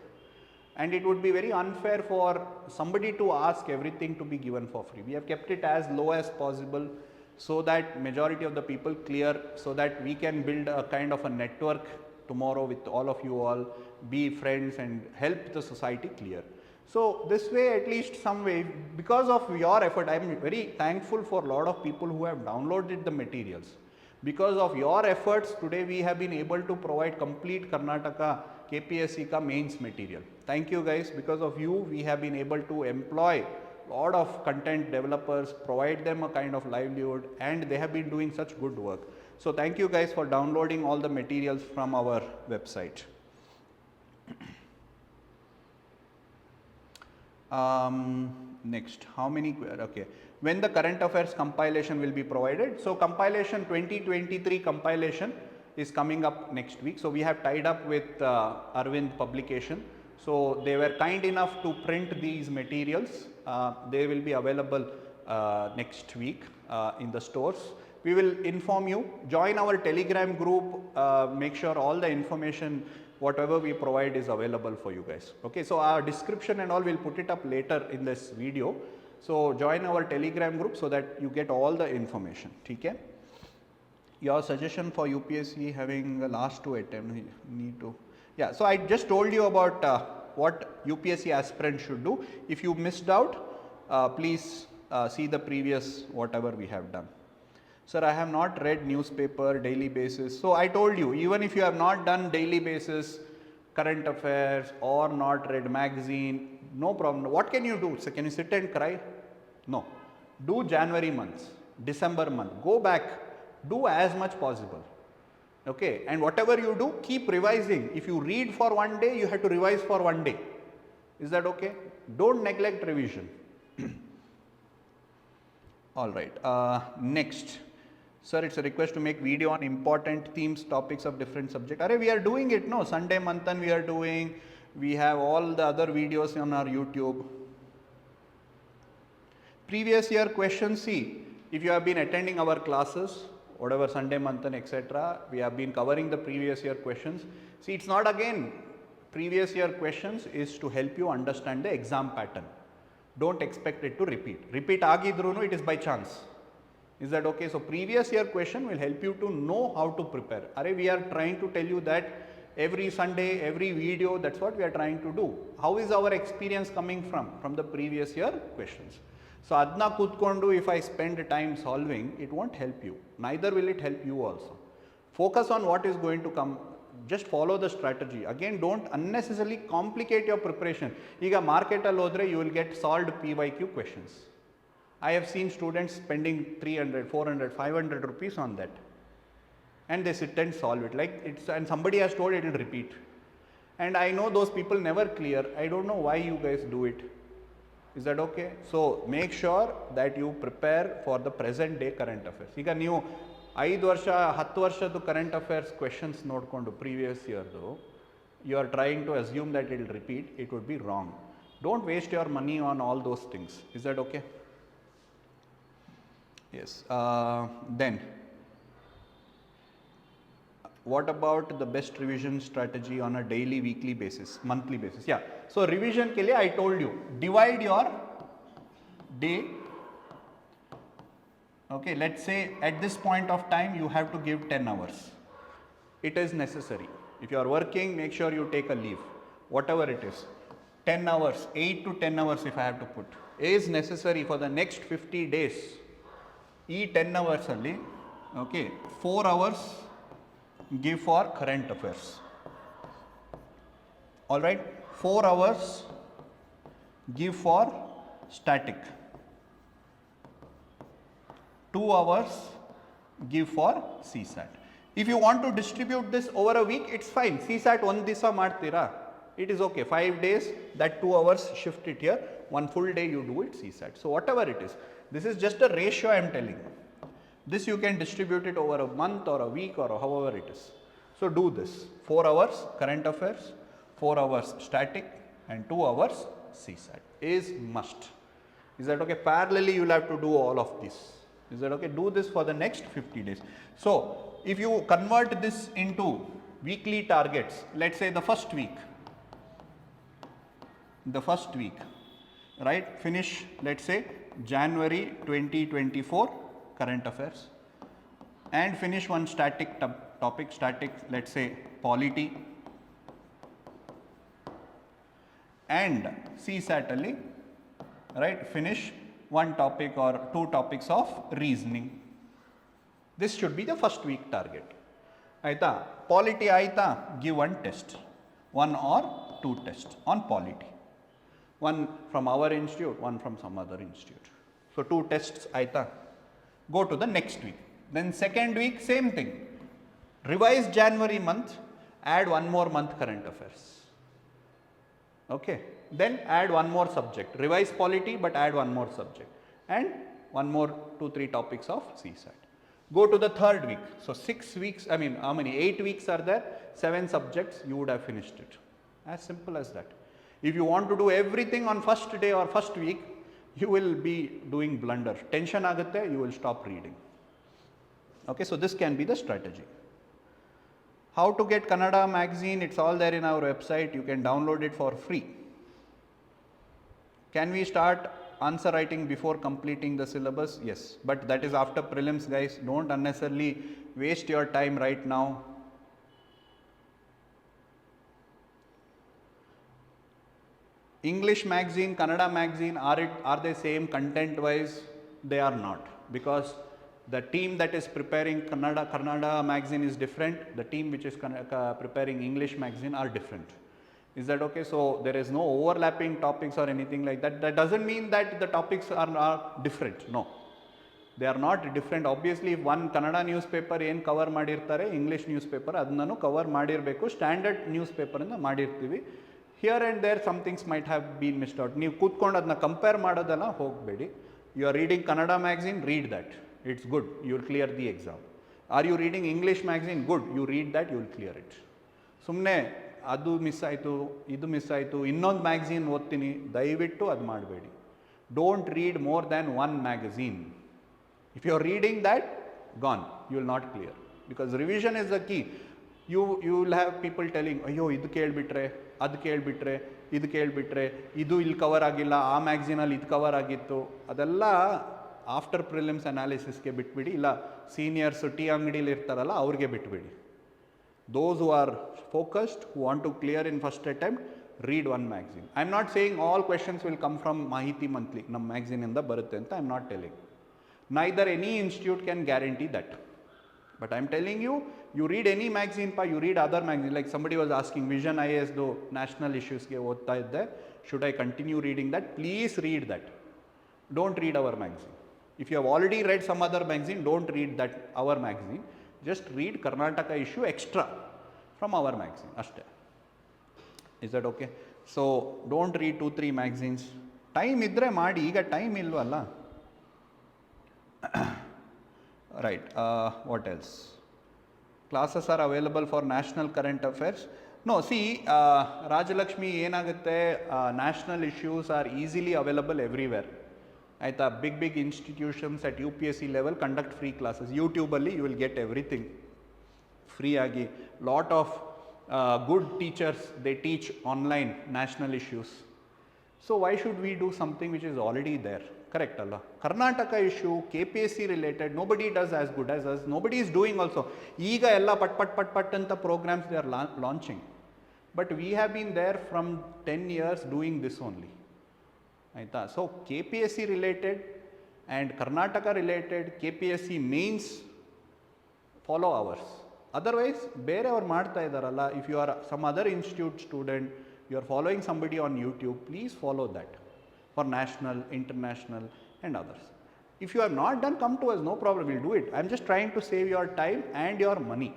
And it would be very unfair for somebody to ask everything to be given for free. We have kept it as low as possible, so that majority of the people clear, so that we can build a kind of a network tomorrow with all of you all, be friends and help the society clear. So, this way, at least some way, because of your effort, I am very thankful for a lot of people who have downloaded the materials. Because of your efforts, today we have been able to provide complete Karnataka KPSC ka mains material. Thank you guys. Because of you, we have been able to employ lot of content developers, provide them a kind of livelihood, and they have been doing such good work. So, thank you guys for downloading all the materials from our website. Next, how many, okay, when the current affairs compilation will be provided? So, compilation 2023 compilation is coming up next week. So, we have tied up with Arvind Publication. So, they were kind enough to print these materials. They will be available next week in the stores. We will inform you. Join our Telegram group. Make sure all the information, whatever we provide, is available for you guys. Okay, so our description and all, we'll put it up later in this video. So, join our Telegram group so that you get all the information. Okay? Your suggestion for UPSC having the last 2 attempts, need to. Yeah, so I just told you about what UPSC aspirants should do. If you missed out, please see the previous whatever we have done. Sir, I have not read newspaper daily basis. So, I told you, even if you have not done daily basis current affairs or not read magazine, no problem. What can you do? So, can you sit and cry? No. Do January months, December month, go back, do as much possible. Okay, and whatever you do, keep revising. If you read for 1 day, you have to revise for 1 day. Is that okay? Don't neglect revision. All right. Next, sir, it's a request to make video on important themes, topics of different subject. Array, we are doing it, no? Sunday Manthan we are doing. We have all the other videos on our YouTube. Previous year questions, see, if you have been attending our classes, whatever Sunday Manthan, etc., we have been covering the previous year questions. See, it's not again, previous year questions is to help you understand the exam pattern. Don't expect it to repeat. Repeat agidrunu, it is by chance. Is that okay? So, previous year question will help you to know how to prepare. Array, we are trying to tell you that every Sunday, every video, that's what we are trying to do. How is our experience coming from? From the previous year questions. So, adna kutkondu, if I spend time solving, it won't help you. Neither will it help you also. Focus on what is going to come. Just follow the strategy. Again, don't unnecessarily complicate your preparation. Iga market allodre, you will get solved PYQ questions. I have seen students spending 300, 400, 500 rupees on that. And they sit and solve it. Like it's, and somebody has told it will repeat. And I know those people never clear. I don't know why you guys do it. Is that okay? So, make sure that you prepare for the present day current affairs. Iga ನೀವು 5 ವರ್ಷ 10 ವರ್ಷದ current affairs questions ನೋಡ್ಕೊಂಡು previous year you are trying to assume that it will repeat, it would be wrong. Don't waste your money on all those things. Is that okay? Yes. Then, what about the best revision strategy on a daily, weekly basis, monthly basis? Yeah. So, revision ke liye I told you, divide your day. Okay, let's say at this point of time you have to give 10 hours. It is necessary. If you are working, make sure you take a leave, whatever it is. 10 hours, 8 to 10 hours if I have to put, is necessary for the next 50 days. E 10 hours only, okay, 4 hours give for current affairs. Alright, 4 hours give for static, 2 hours give for CSAT. If you want to distribute this over a week, it's fine. CSAT one disa ಮಾಡ್ತೀರಾ, it is okay. 5 days, that 2 hours shift it here, one full day you do it CSAT. So whatever it is, this is just a ratio I am telling you. This you can distribute it over a month or a week or however it is. So do this, 4 hours current affairs, 4 hours static and 2 hours CSAT is must. Is that okay? Parallelly you will have to do all of this. Is that okay? Do this for the next 50 days. So if you convert this into weekly targets, let's say the first week, right, finish, let's say January 2024 current affairs and finish one static topic, let's say polity, and CSAT alli, right, finish one topic or 2 topics of reasoning. This should be the first week target. Aita, polity aita, give one test, 1 or 2 tests on polity. One from our institute, one from some other institute. So 2 tests aita. Go to the next week. Then second week, same thing. Revise January month, add one more month current affairs. Okay. Then add one more subject. Revise polity but add one more subject. And one more 2-3 topics of CSAT. Go to the third week. So 6 weeks, I mean how many? 8 weeks are there, 7 subjects, you would have finished it. As simple as that. If you want to do everything on first day or first week, you will be doing blunder. Tension agutte, you will stop reading. Okay, so this can be the strategy. How to get Kannada magazine? It's all there in our website. You can download it for free. Can we start answer writing before completing the syllabus? Yes, but that is after prelims, guys. Don't unnecessarily waste your time right now. English magazine, Kannada magazine, are they same content wise? They are not, because the team that is preparing Kannada magazine is different. The team which is preparing English magazine are different. Is that okay? So there is no overlapping topics or anything like that. That doesn't mean that the topics are different. No, they are not different. Obviously, if one Kannada newspaper ಏನು cover ಮಾಡಿರ್ತಾರೆ, English newspaper ಅದನ್ನು cover ಮಾಡಿರಬೇಕು. Standard news ಪೇಪರಿಂದ ಮಾಡಿರ್ತೀವಿ. Here and there some things might have been missed out. ನೀವು ಕೂತ್ಕೊಂಡು ಅದನ್ನ compare ಮಾಡೋದೆಲ್ಲ ಹೋಗಬೇಡಿ. You are reading Kannada magazine, read that, it's good, you will clear the exam. Are you reading English magazine? Good, you read that, you will clear it. ಸುಮ್ಮನೆ ಅದು miss ಆಯಿತು, ಇದು miss ಆಯಿತು, ಇನ್ನೊಂದು ಮ್ಯಾಗಝೀನ್ ಓದ್ತೀನಿ, ದಯವಿಟ್ಟು ಅದು ಮಾಡಬೇಡಿ. Don't read more than one magazine. If you are reading that, gone, you will not clear, because revision is the key. You will have people telling, ಅಯ್ಯೋ ಇದು ಕೇಳಿಬಿಟ್ರೆ, ಅದು ಕೇಳಿಬಿಟ್ರೆ, ಇದು ಕೇಳಿಬಿಟ್ರೆ, ಇದು ಇಲ್ಲಿ ಕವರ್ ಆಗಿಲ್ಲ, ಆ ಮ್ಯಾಗಝೀನಲ್ಲಿ ಇದು ಕವರ್ ಆಗಿತ್ತು. ಅದೆಲ್ಲ ಆಫ್ಟರ್ ಪ್ರಿಲಿಮ್ಸ್ ಅನಾಲಿಸಿಸ್ಗೆ ಬಿಟ್ಬಿಡಿ, ಇಲ್ಲ ಸೀನಿಯರ್ಸು ಟೀ ಅಂಗಡೀಲಿ ಇರ್ತಾರಲ್ಲ ಅವ್ರಿಗೆ ಬಿಟ್ಬಿಡಿ. Those who are focused, who want to clear in first attempt, read one magazine. I am not saying all questions will come from Mahiti Monthly, ನಮ್ಮ magazine ಇಂದ ಬರುತ್ತೆ ಅಂತ I am not telling. Neither any institute can guarantee that. But I am telling you, you read any magazine, you read other magazine. Like somebody was asking, Vision IAS do national issues ಗೆ ಓದ್ತಾ ಇದ್ದೆ, should I continue reading that? Please read that. Don't read our magazine. If you have already read some other magazine, don't read that our magazine. Just read Karnataka issue extra from our magazine. Ashte. Is that okay? So don't read 2-3 magazines. Time idre maadi, iga time ilvalla. Right. What else? Classes are available for national current affairs. No, see, Rajalakshmi ಏನಾಗುತ್ತೆ, national issues are easily available everywhere. ಆಯಿತಾ, big institutions at UPSC level conduct free classes. ಯೂಟ್ಯೂಬಲ್ಲಿ you will get everything free ಆಗಿ. Lot of good teachers, they teach online national issues. So why should we do something which is already there? Correct ಅಲ್ಲ? Karnataka issue, KPSC related, nobody does as good as us. Nobody is doing also. ಈಗ ಎಲ್ಲ ಪಟ್ ಅಂತ programs they are launching. But we have been there from 10 years doing this only. ಆಯಿತಾ. So KPSC related and Karnataka related KPSC mains follow ours. Otherwise ಬೇರೆಯವ್ರು ಮಾಡ್ತಾ ಇದ್ದಾರಲ್ಲ, if you are some other institute student, you are following somebody on YouTube, please follow that for national, international and others. If you have not done, come to us, no problem, we'll do it. I am just trying to save your time and your money.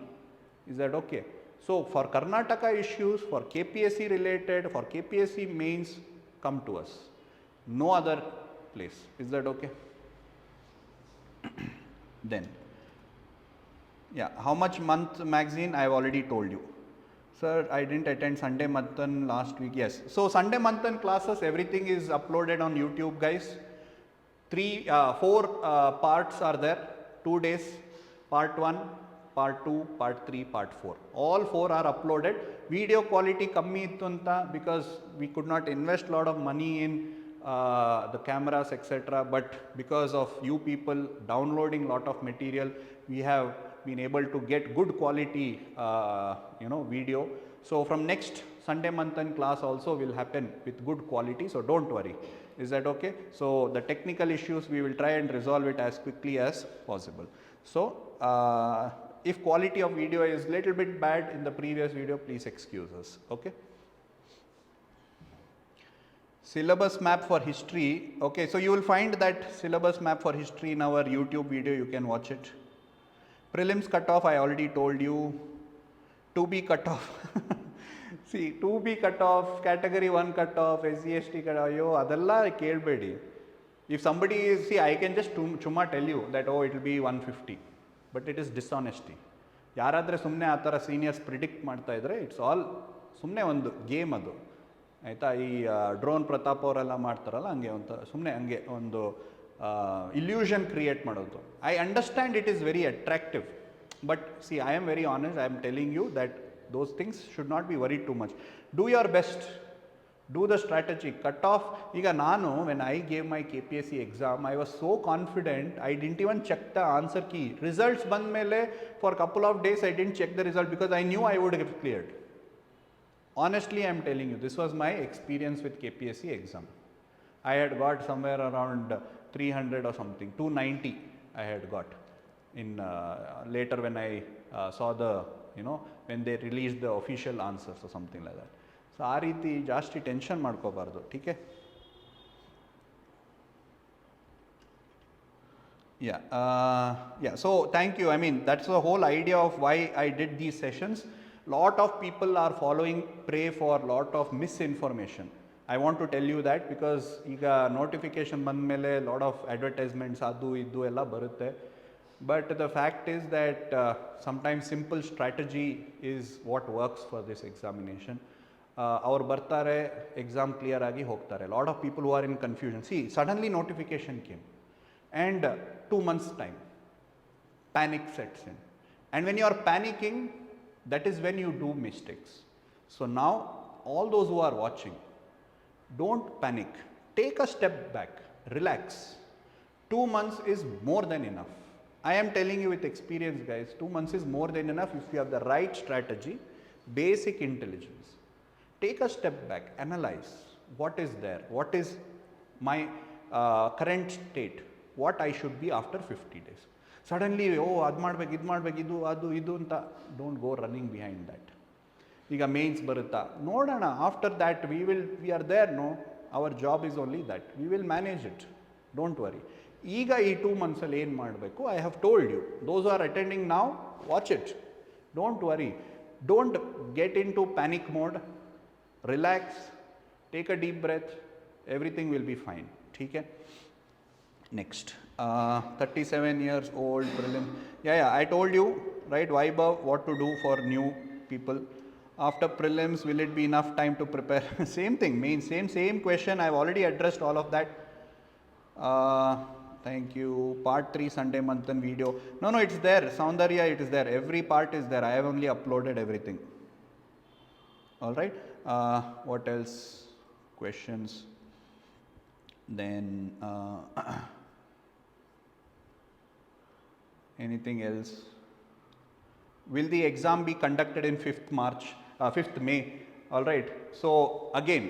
Is that okay? So for Karnataka issues, for KPSC related, for KPSC mains, come to us. No other place. Is that okay? Then, yeah, how much month magazine? I have already told you. Sir, I didn't attend Sunday Manthan last week. Yes. So Sunday Manthan classes, everything is uploaded on YouTube, guys. 4 parts are there. 2 days. Part 1, Part 2, Part 3, Part 4. All 4 are uploaded. Video quality kammi ittu anta because we could not invest a lot of money in the cameras, etc. But because of you people downloading lot of material, we have been able to get good quality video. So from next Sunday Manthan class also will happen with good quality, so don't worry. Is that okay? So the technical issues we will try and resolve it as quickly as possible. So if quality of video is little bit bad in the previous video, please excuse us. Okay. Syllabus map for history. Okay, so you will find that syllabus map for history in our YouTube video. You can watch it. Prelims cutoff, I already told you. 2B cutoff. See, 2B cutoff, category 1 cutoff, SC/ST cutoff, adalla kelbedi. If somebody is, see, I can just chumma tell you that, oh, it will be 150. But it is dishonesty. Yaradre sumne atara seniors predict ಮಾಡ್ತಾ ಇದ್ರೆ, it's all ಸುಮ್ಮನೆ ಒಂದು game ಅದು. ಆಯಿತಾ, ಈ drone Pratap ಅವರೆಲ್ಲ ಮಾಡ್ತಾರಲ್ಲ, ಹಂಗೆ ಒಂದು ಸುಮ್ಮನೆ ಹಂಗೆ ಒಂದು ಇಲ್ಯೂಷನ್ ಕ್ರಿಯೇಟ್ ಮಾಡೋದು. I understand it is very attractive, but see I am very honest, I am telling you that those things should not be worried too much. Do your best, do the strategy. Cut off, ಈಗ ನಾನು when I gave my KPSC exam, I was so confident, I didn't even check the answer key. Results ಬಂದ ಮೇಲೆ for a couple of days I didn't check the result because I knew I would have cleared. Honestly, I am telling you, this was my experience with KPSC exam. I had got somewhere around 300 or something, 290 I had got in later when I saw the, when they released the official answers or something like that. So ಆ ರೀತಿ ಜಾಸ್ತಿ tension ಮಾಡ್ಕೋಬಾರ್ದು. ಟೀಕೆ. Yeah, so thank you. I mean, that's the whole idea of why I did these sessions. Lot of people are following, pray for lot of misinformation. I want to tell you that because ಈಗ notification ಬಂದ ಮೇಲೆ lot of advertisements ಅದು ಇದು ಎಲ್ಲ ಬರುತ್ತೆ. But the fact is that sometimes simple strategy is what works for this examination. Our bartare exam clear agi hogtare. Lot of people who are in confusion. See, suddenly notification came and 2 months time, panic sets in. And when you are panicking, that is when you do mistakes. So now all those who are watching, don't panic. Take a step back, relax. 2 months is more than enough. I am telling you with experience, guys, 2 months is more than enough if you have the right strategy, basic intelligence. Take a step back, analyze what is there, what is my current state, what I should be after 50 days. Suddenly, oh, adu ಮಾಡಬೇಕು, ಇದು ಮಾಡಬೇಕು, ಇದು ಅದು ಇದು ಅಂತ, don't go running behind that. ಈಗ mains ಬರುತ್ತಾ ನೋಡೋಣ, after that we are there, no, our job is only that, we will manage it, don't worry. ಈಗ ಈ 2 ಮಂತ್ಸಲ್ಲಿ ಏನು ಮಾಡಬೇಕು, I have told you. Those are attending ನಾವು, watch it, don't worry, don't get in to panic mode, relax, take a deep breath, everything will be fine. ಟೀಕೆ. Next 37 years old prelim. Yeah, I told you, right, Vaibhav, what to do for new people. After prelims, will it be enough time to prepare? Same thing, same question, I have already addressed all of that. Thank you. Part 3 Sunday Manthan video. No, it's there. Soundarya, it is there. Every part is there. I have only uploaded everything. All right. What else? Questions? Then anything else? Will the exam be conducted in 5th May? All right. So again,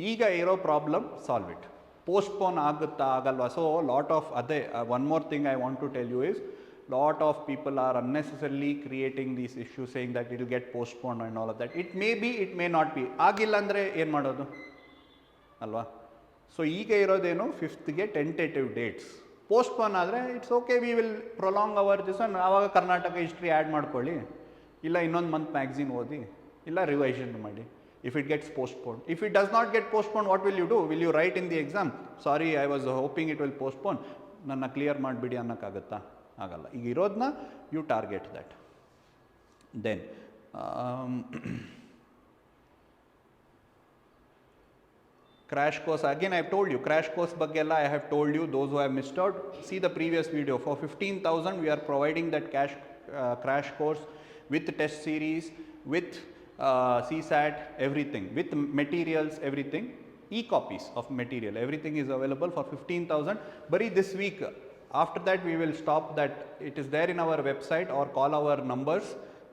eega iro problem, solve it. Postpone agutta agalva. So lot of other one more thing I want to tell you is lot of people are unnecessarily creating these issues saying that it will get postponed and all of that. It may be, it may not be. ಆಗಿಲ್ಲ ಅಂದರೆ ಏನು ಮಾಡೋದು ಅಲ್ವಾ? So ಈಗ ಇರೋದೇನು 5th tentative dates. Postpone ಆದರೆ it's okay, we will prolong our ದಿವಸ. ಆವಾಗ ಕರ್ನಾಟಕ ಹಿಸ್ಟ್ರಿ ಆ್ಯಡ್ ಮಾಡ್ಕೊಳ್ಳಿ, ಇಲ್ಲ ಇನ್ನೊಂದು ಮಂತ್ ಮ್ಯಾಗ್ಝಿನ್ ಓದಿ, ಇಲ್ಲ ರಿವೈಷನ್ ಮಾಡಿ. If it gets postponed, if it does not get postponed, what will you do? Will you write in the exam, sorry I was hoping it will postpone, ನನ್ನ clear ಮಾಡಿಬಿಡಿ ಅನ್ನೋಕ್ಕಾಗತ್ತಾ? ಆಗಲ್ಲ. ಈಗ ಇರೋದನ್ನ you target that. Then crash course, again I have told you, crash course ಬಗ್ಗೆ ಎಲ್ಲ I have told you. Those who have missed out, see the previous video. For 15,000 we are providing that crash course with test series, with CSAT, everything, with materials, everything, e-copies of material, everything is available for 15,000. Bari this week. After that we will stop that. It is there in our website, or call our numbers,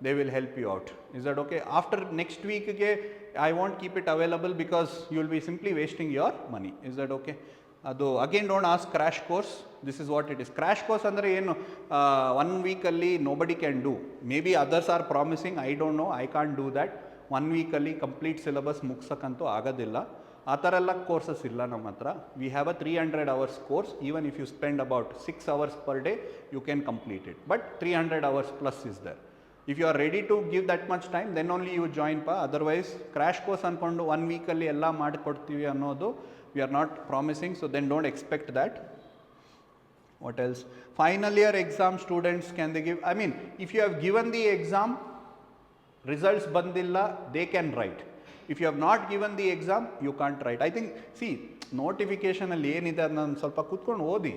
they will help you out. Is that okay? After next week I won't keep it available because you will be simply wasting your money. Is that okay? ಅದು again don't ask crash course, this is what it is. Crash course ಅಂದರೆ ಏನು? 1 ವೀಕಲ್ಲಿ nobody can do. May be others R promising, I don't know, I can't do that. 1 ವೀಕಲ್ಲಿ complete syllabus ಮುಗ್ಸೋಕ್ಕಂತೂ ಆಗೋದಿಲ್ಲ. ಆ ಥರ ಎಲ್ಲ courses ಇಲ್ಲ ನಮ್ಮ ಹತ್ರ. We have a 300 hours course. Even if you spend about 6 hours per day, you can complete it. But 300 hours plus is there. If you are ready to give that much time, then only you join pa. Otherwise crash course ಅಂದ್ಕೊಂಡು 1 ವೀಕಲ್ಲಿ ಎಲ್ಲ ಮಾಡಿಕೊಡ್ತೀವಿ ಅನ್ನೋದು we are not promising, so then don't expect that. What else? Final year exam students, can they give? I mean, if you have given the exam, results bandilla, they can write. If you have not given the exam, you can't write. I think, see, notification alli enide adna ಸ್ವಲ್ಪ ಕೂತ್ಕೊಂಡು ಓದಿ,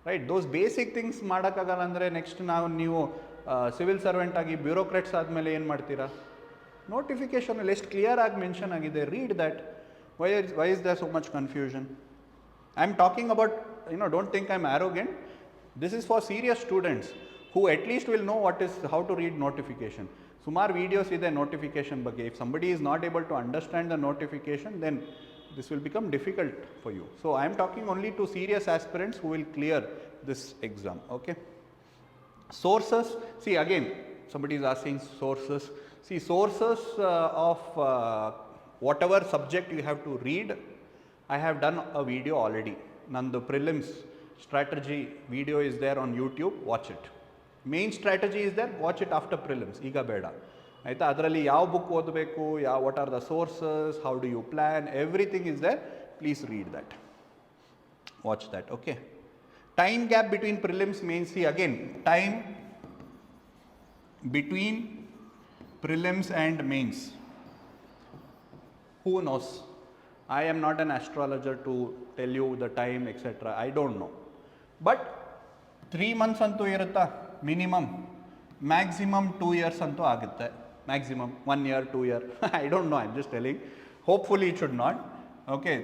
right? Those basic things ಮಾಡೋಕ್ಕಾಗಲ್ಲ ಅಂದರೆ next ನೀವು civil servant ಆಗಿ bureaucrats ಆದಮೇಲೆ ಏನು ಮಾಡ್ತೀರಾ? ನೋಟಿಫಿಕೇಷನಲ್ಲಿ ಎಷ್ಟು ಕ್ಲಿಯರ್ ಆಗಿ ಮೆನ್ಷನ್ ಆಗಿದೆ, read that. Why is there so much confusion? I am talking about, don't think I am arrogant. This is for serious students who at least will know how to read notification. Sumar videos ide notification ಬಗ್ಗೆ. If somebody is not able to understand the notification, then this will become difficult for you. So I am talking only to serious aspirants who will clear this exam. Okay. Sources. See, again, somebody is asking sources. See, sources of whatever subject you have to read, I have done a video already. Nandu prelims strategy video is there on YouTube, watch it. Main strategy is there, watch it after prelims. Iga beda aita. Adralli yav book odbeku, what are the sources, how do you plan, everything is there. Please read that, watch that. Okay. Time gap between prelims, mains. See, again, time between prelims and mains, who knows? I am not an astrologer to tell you the time, etc. I don't know. But 3 months ಅಂತೂ ಇರುತ್ತಾ minimum, maximum 2 years ಅಂತೂ ಆಗುತ್ತೆ. Maximum 1 year, 2 year. I don't know, I'm just telling. Hopefully it should not. Okay.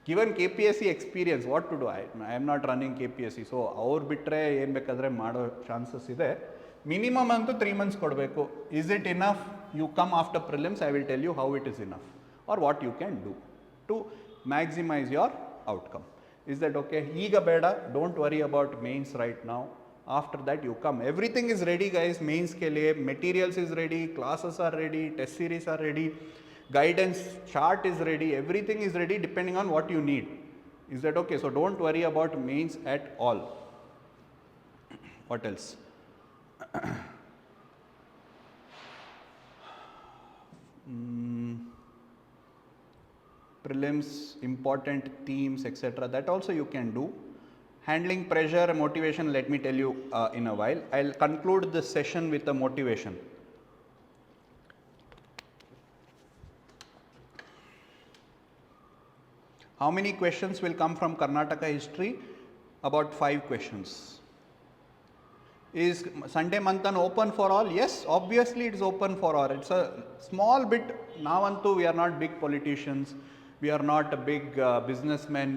Given KPSC experience, what to do? I am not running KPSC. So ಅವ್ರು ಬಿಟ್ಟರೆ ಏನು ಬೇಕಾದರೆ ಮಾಡೋ chances ಇದೆ. ಮಿನಿಮಮ್ ಅಂತೂ 3 months ಕೊಡಬೇಕು. Is it enough? You come after prelims, I will tell you how it is enough, or what you can do to maximize your outcome. Is that okay? Eega beda, don't worry about mains right now. After that you come. Everything is ready guys. Mains ke liye materials is ready, classes are ready, test series are ready, guidance chart is ready, everything is ready depending on what you need. Is that okay? So don't worry about mains at all. What else? Prelims, important themes, etc. That also you can do. Handling pressure, motivation, let me tell you in a while. I'll conclude this session with a motivation. How many questions will come from Karnataka history? About 5 questions. Is Sunday Manthan open for all? Yes, obviously it is open for all. It's a small bit. Now antu we are not big politicians. We are not a big businessmen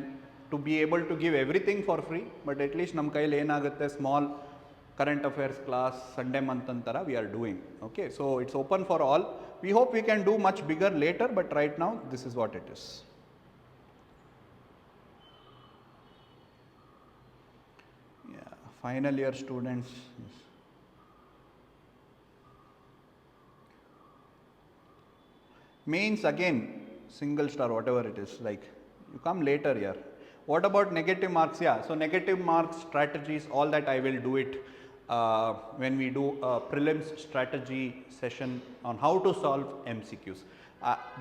to be able to give everything for free. But at least nam kaiyali enagutte, small current affairs class, Sunday Manthan tara we are doing. Okay, so it's open for all. We hope we can do much bigger later, but right now this is what it is. final year students. Mains again, single star, whatever it is, like you come later here. What about negative marks? Yeah, so negative marks strategies, all that I will do it when we do a prelims strategy session on how to solve MCQs.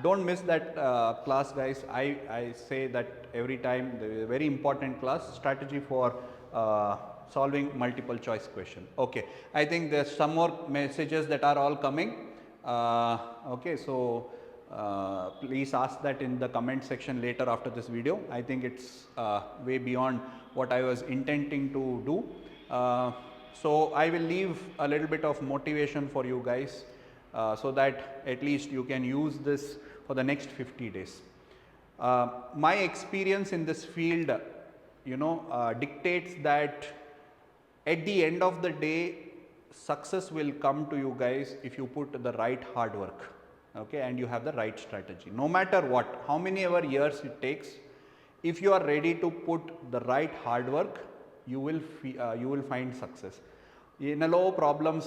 Don't miss that class, guys. I say that every time. There is a very important class, strategy for solving multiple choice question. Okay, I think there's some more messages that are all coming. Okay, so please ask that in the comment section later after this video. I think it's way beyond what I was intending to do. So I will leave a little bit of motivation for you guys so that at least you can use this for the next 50 days. My experience in this field, dictates that at the end of the day, success will come to you guys if you put the right hard work. Okay, and you have the right strategy. No matter what, how many ever years it takes, if you are ready to put the right hard work, you will find success. No problems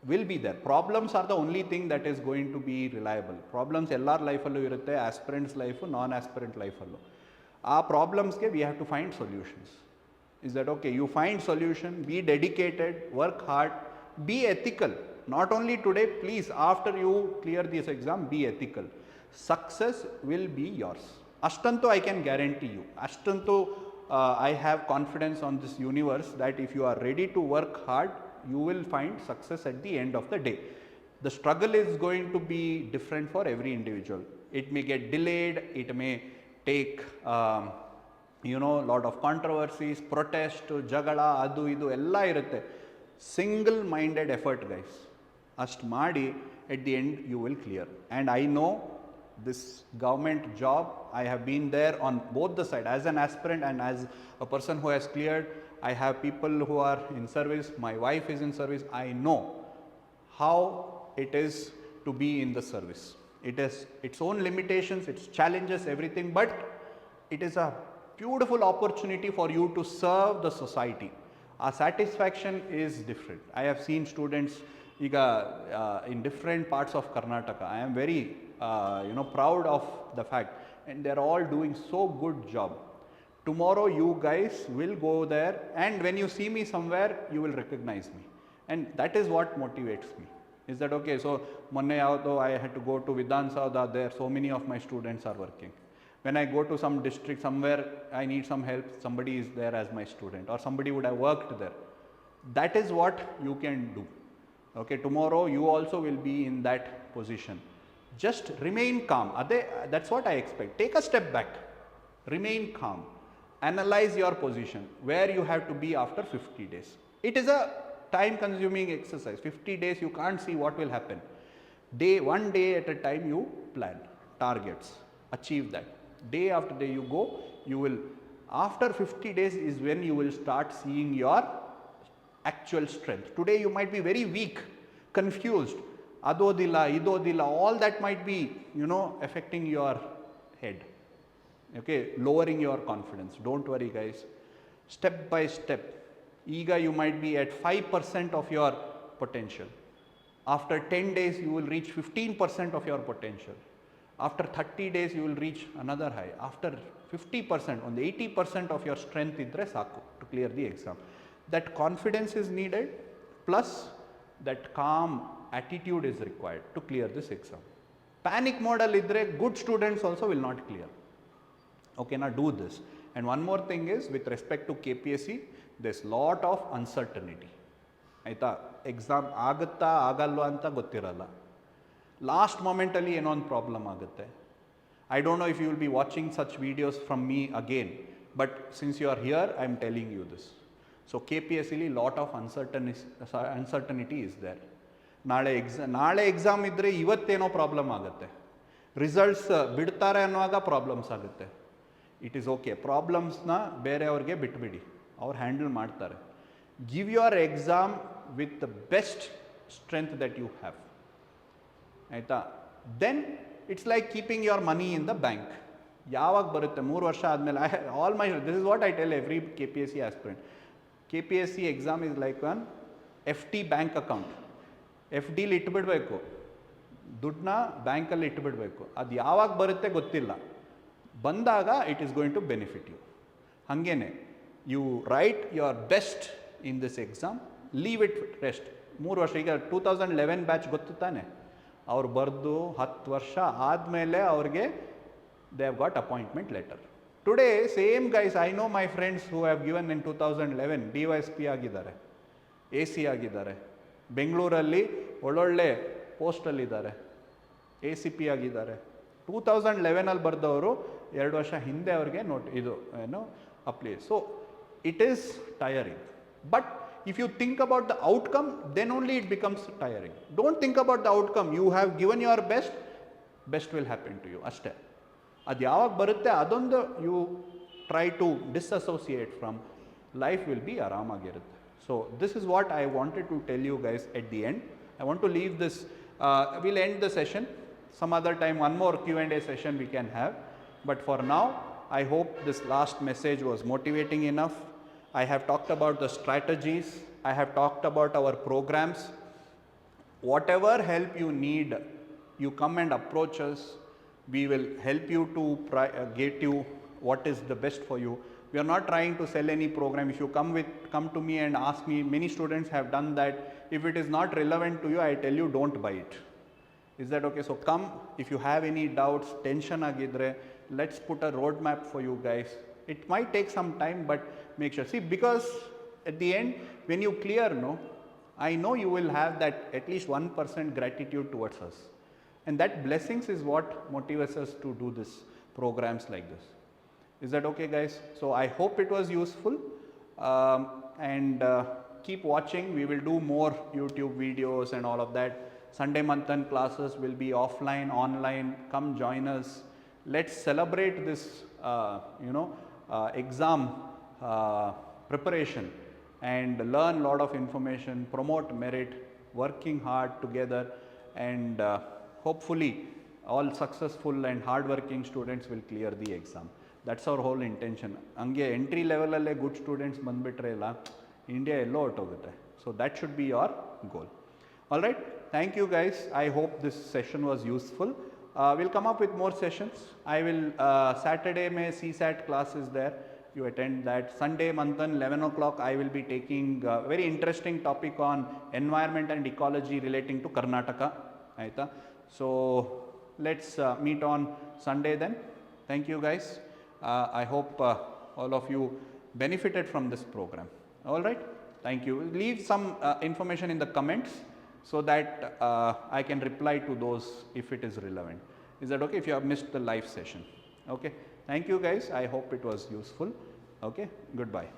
will be there. Problems are the only thing that is going to be reliable. Problems LR life allo irutte, aspirants life, non-aspirant life allo. Our problems ke we have to find solutions. Is that okay? You find solution, be dedicated, work hard, be ethical. Not only today, please, after you clear this exam, be ethical. Success will be yours. Ashtanto I can guarantee you. Ashtanto I have confidence on this universe that if you are ready to work hard, you will find success at the end of the day. The struggle is going to be different for every individual. It may get delayed, it may take lot of controversies, protest, jagala, adu idu ella irutte. Single minded effort, guys. Ast maadi, at the end you will clear. And I know this government job, I have been there on both the side, as an aspirant and as a person who has cleared. I have people who are in service, my wife is in service. I know how it is to be in the service. It has its own limitations, its challenges, everything, but it is a beautiful opportunity for you to serve the society. Our satisfaction is different. I have seen students in different parts of Karnataka. I am very proud of the fact, and they are all doing so good job. Tomorrow you guys will go there, and when you see me somewhere, you will recognize me, and that is what motivates me. Is that okay? So monne yavado I had to go to Vidhan Sauda, there so many of my students are working. When I go to some district somewhere, I need some help, somebody is there as my student, or somebody would have worked there. That is what you can do. Okay, tomorrow you also will be in that position. Just remain calm. That's what I expect. Take a step back. Remain calm. Analyze your position, where you have to be after 50 days. It is a time consuming exercise. 50 days you can't see what will happen. One day at a time you plan, targets, achieve that. Day after day you go, you will, after 50 days is when you will start seeing your actual strength. Today you might be very weak, confused, adodila, idodila, all that might be, affecting your head. Okay, lowering your confidence. Don't worry, guys. Step by step. You might be at 5% of your potential. After 10 days, you will reach 15% of your potential. After 30 days, you will reach another high. After 50%, on the 80% of your strength idre saku to clear the exam. That confidence is needed, plus that calm attitude is required to clear this exam. Panic mode idre, good students also will not clear. Okay, now do this. And one more thing is, with respect to KPSC, there's lot of uncertainty. Aita exam agutta agalva anta gottiralla. Last momentally ಏನೊಂದು problem ಆಗುತ್ತೆ. I don't know if you will be watching such videos from me again, but since you are here, I am telling you this. So KPSC lot of uncertainty is there. ನಾಳೆ exam ಇದ್ರೆ ಇವತ್ತೇನೋ problem ಆಗುತ್ತೆ. Results ಬಿಡ್ತಾರೆ ಅನ್ನುವಾಗ problems ಆಗುತ್ತೆ. It is okay, ಪ್ರಾಬ್ಲಮ್ಸ್ನ ಬೇರೆಯವ್ರಿಗೆ ಬಿಟ್ಬಿಡಿ, ಅವ್ರು ಹ್ಯಾಂಡಲ್ ಮಾಡ್ತಾರೆ. Give your exam with the best strength that you have. ಆಯಿತಾ? Then it's like keeping your money in the bank. ಯಾವಾಗ ಬರುತ್ತೆ? 3 ವರ್ಷ ಆದಮೇಲೆ this is what I tell every KPSC aspirant. KPSC exam is like an FT bank account. FD li ಇಟ್ಬಿಡ್ಬೇಕು, ದುಡ್ಡನ್ನ ಬ್ಯಾಂಕಲ್ಲಿ ಇಟ್ಬಿಡ್ಬೇಕು. ಅದು ಯಾವಾಗ ಬರುತ್ತೆ ಗೊತ್ತಿಲ್ಲ, ಬಂದಾಗ it is going to benefit you. ಹಾಗೇನೆ you write your best in this exam, leave it rest. 3 ವರ್ಷ, ಈಗ 2011 ಬ್ಯಾಚ್ ಗೊತ್ತು ತಾನೆ, ಅವ್ರು ಬರೆದು 10 ವರ್ಷ ಆದಮೇಲೆ ಅವ್ರಿಗೆ they have got appointment letter. Today same guys, I know my friends who have given in 2011 DYSP ಆಗಿದ್ದಾರೆ, AC ಆಗಿದ್ದಾರೆ, ಬೆಂಗಳೂರಲ್ಲಿ ಒಳ್ಳೊಳ್ಳೆ ಪೋಸ್ಟಲ್ಲಿದ್ದಾರೆ, ACP ಆಗಿದ್ದಾರೆ. 2011ಅಲ್ಲಿ ಬರೆದವರು 2 ವರ್ಷ ಹಿಂದೆ ಅವ್ರಿಗೆ ಇದು ಏನು apply. So it is tiring, but if you think about the outcome, then only it becomes tiring. Don't think about the outcome. You have given your best, best will happen to you. ಅಷ್ಟೇ. ಅದು ಯಾವಾಗ ಬರುತ್ತೆ ಅದೊಂದು you try to disassociate from, life will be ಆರಾಮಾಗಿರುತ್ತೆ. So this is what I wanted to tell you guys at the end. I want to leave this, we'll end the session. Some other time, one more Q&A session we can have. But for now, I hope this last message was motivating enough. I have talked about the strategies, I have talked about our programs. Whatever help you need, you come and approach us. We will help you to get you what is the best for you. We are not trying to sell any program. If you come to me and ask me, many students have done that. If it is not relevant to you, I tell you don't buy it. Is that okay? So come, if you have any doubts, tension agidre, let's put a roadmap for you guys. It might take some time, but make sure. See, because at the end, when you clear, no, I know you will have that at least 1% gratitude towards us. And that blessings is what motivates us to do this programs like this. Is that okay, guys? So I hope it was useful, and keep watching. We will do more YouTube videos and all of that. Sunday Manthan classes will be offline, online. Come join us. Let's celebrate this, exam preparation and learn a lot of information, promote merit, working hard together, and hopefully all successful and hardworking students will clear the exam. That's our whole intention. Ange entry level alle good students bandbitre illa India ello ಹೊರಟೋಗುತ್ತೆ. So that should be your goal. All right, thank you guys. I hope this session was useful. We'll come up with more sessions. I will Saturday mein CSAT class is there, you attend that. Sunday Manthan 11 o'clock I will be taking a very interesting topic on environment and ecology relating to Karnataka. Aita. So let's meet on Sunday then. Thank you guys. I hope all of you benefited from this program. All right, thank you. Leave some information in the comments so that I can reply to those if it is relevant. Is that okay if you have missed the live session? Okay, thank you guys. I hope it was useful. Okay, goodbye.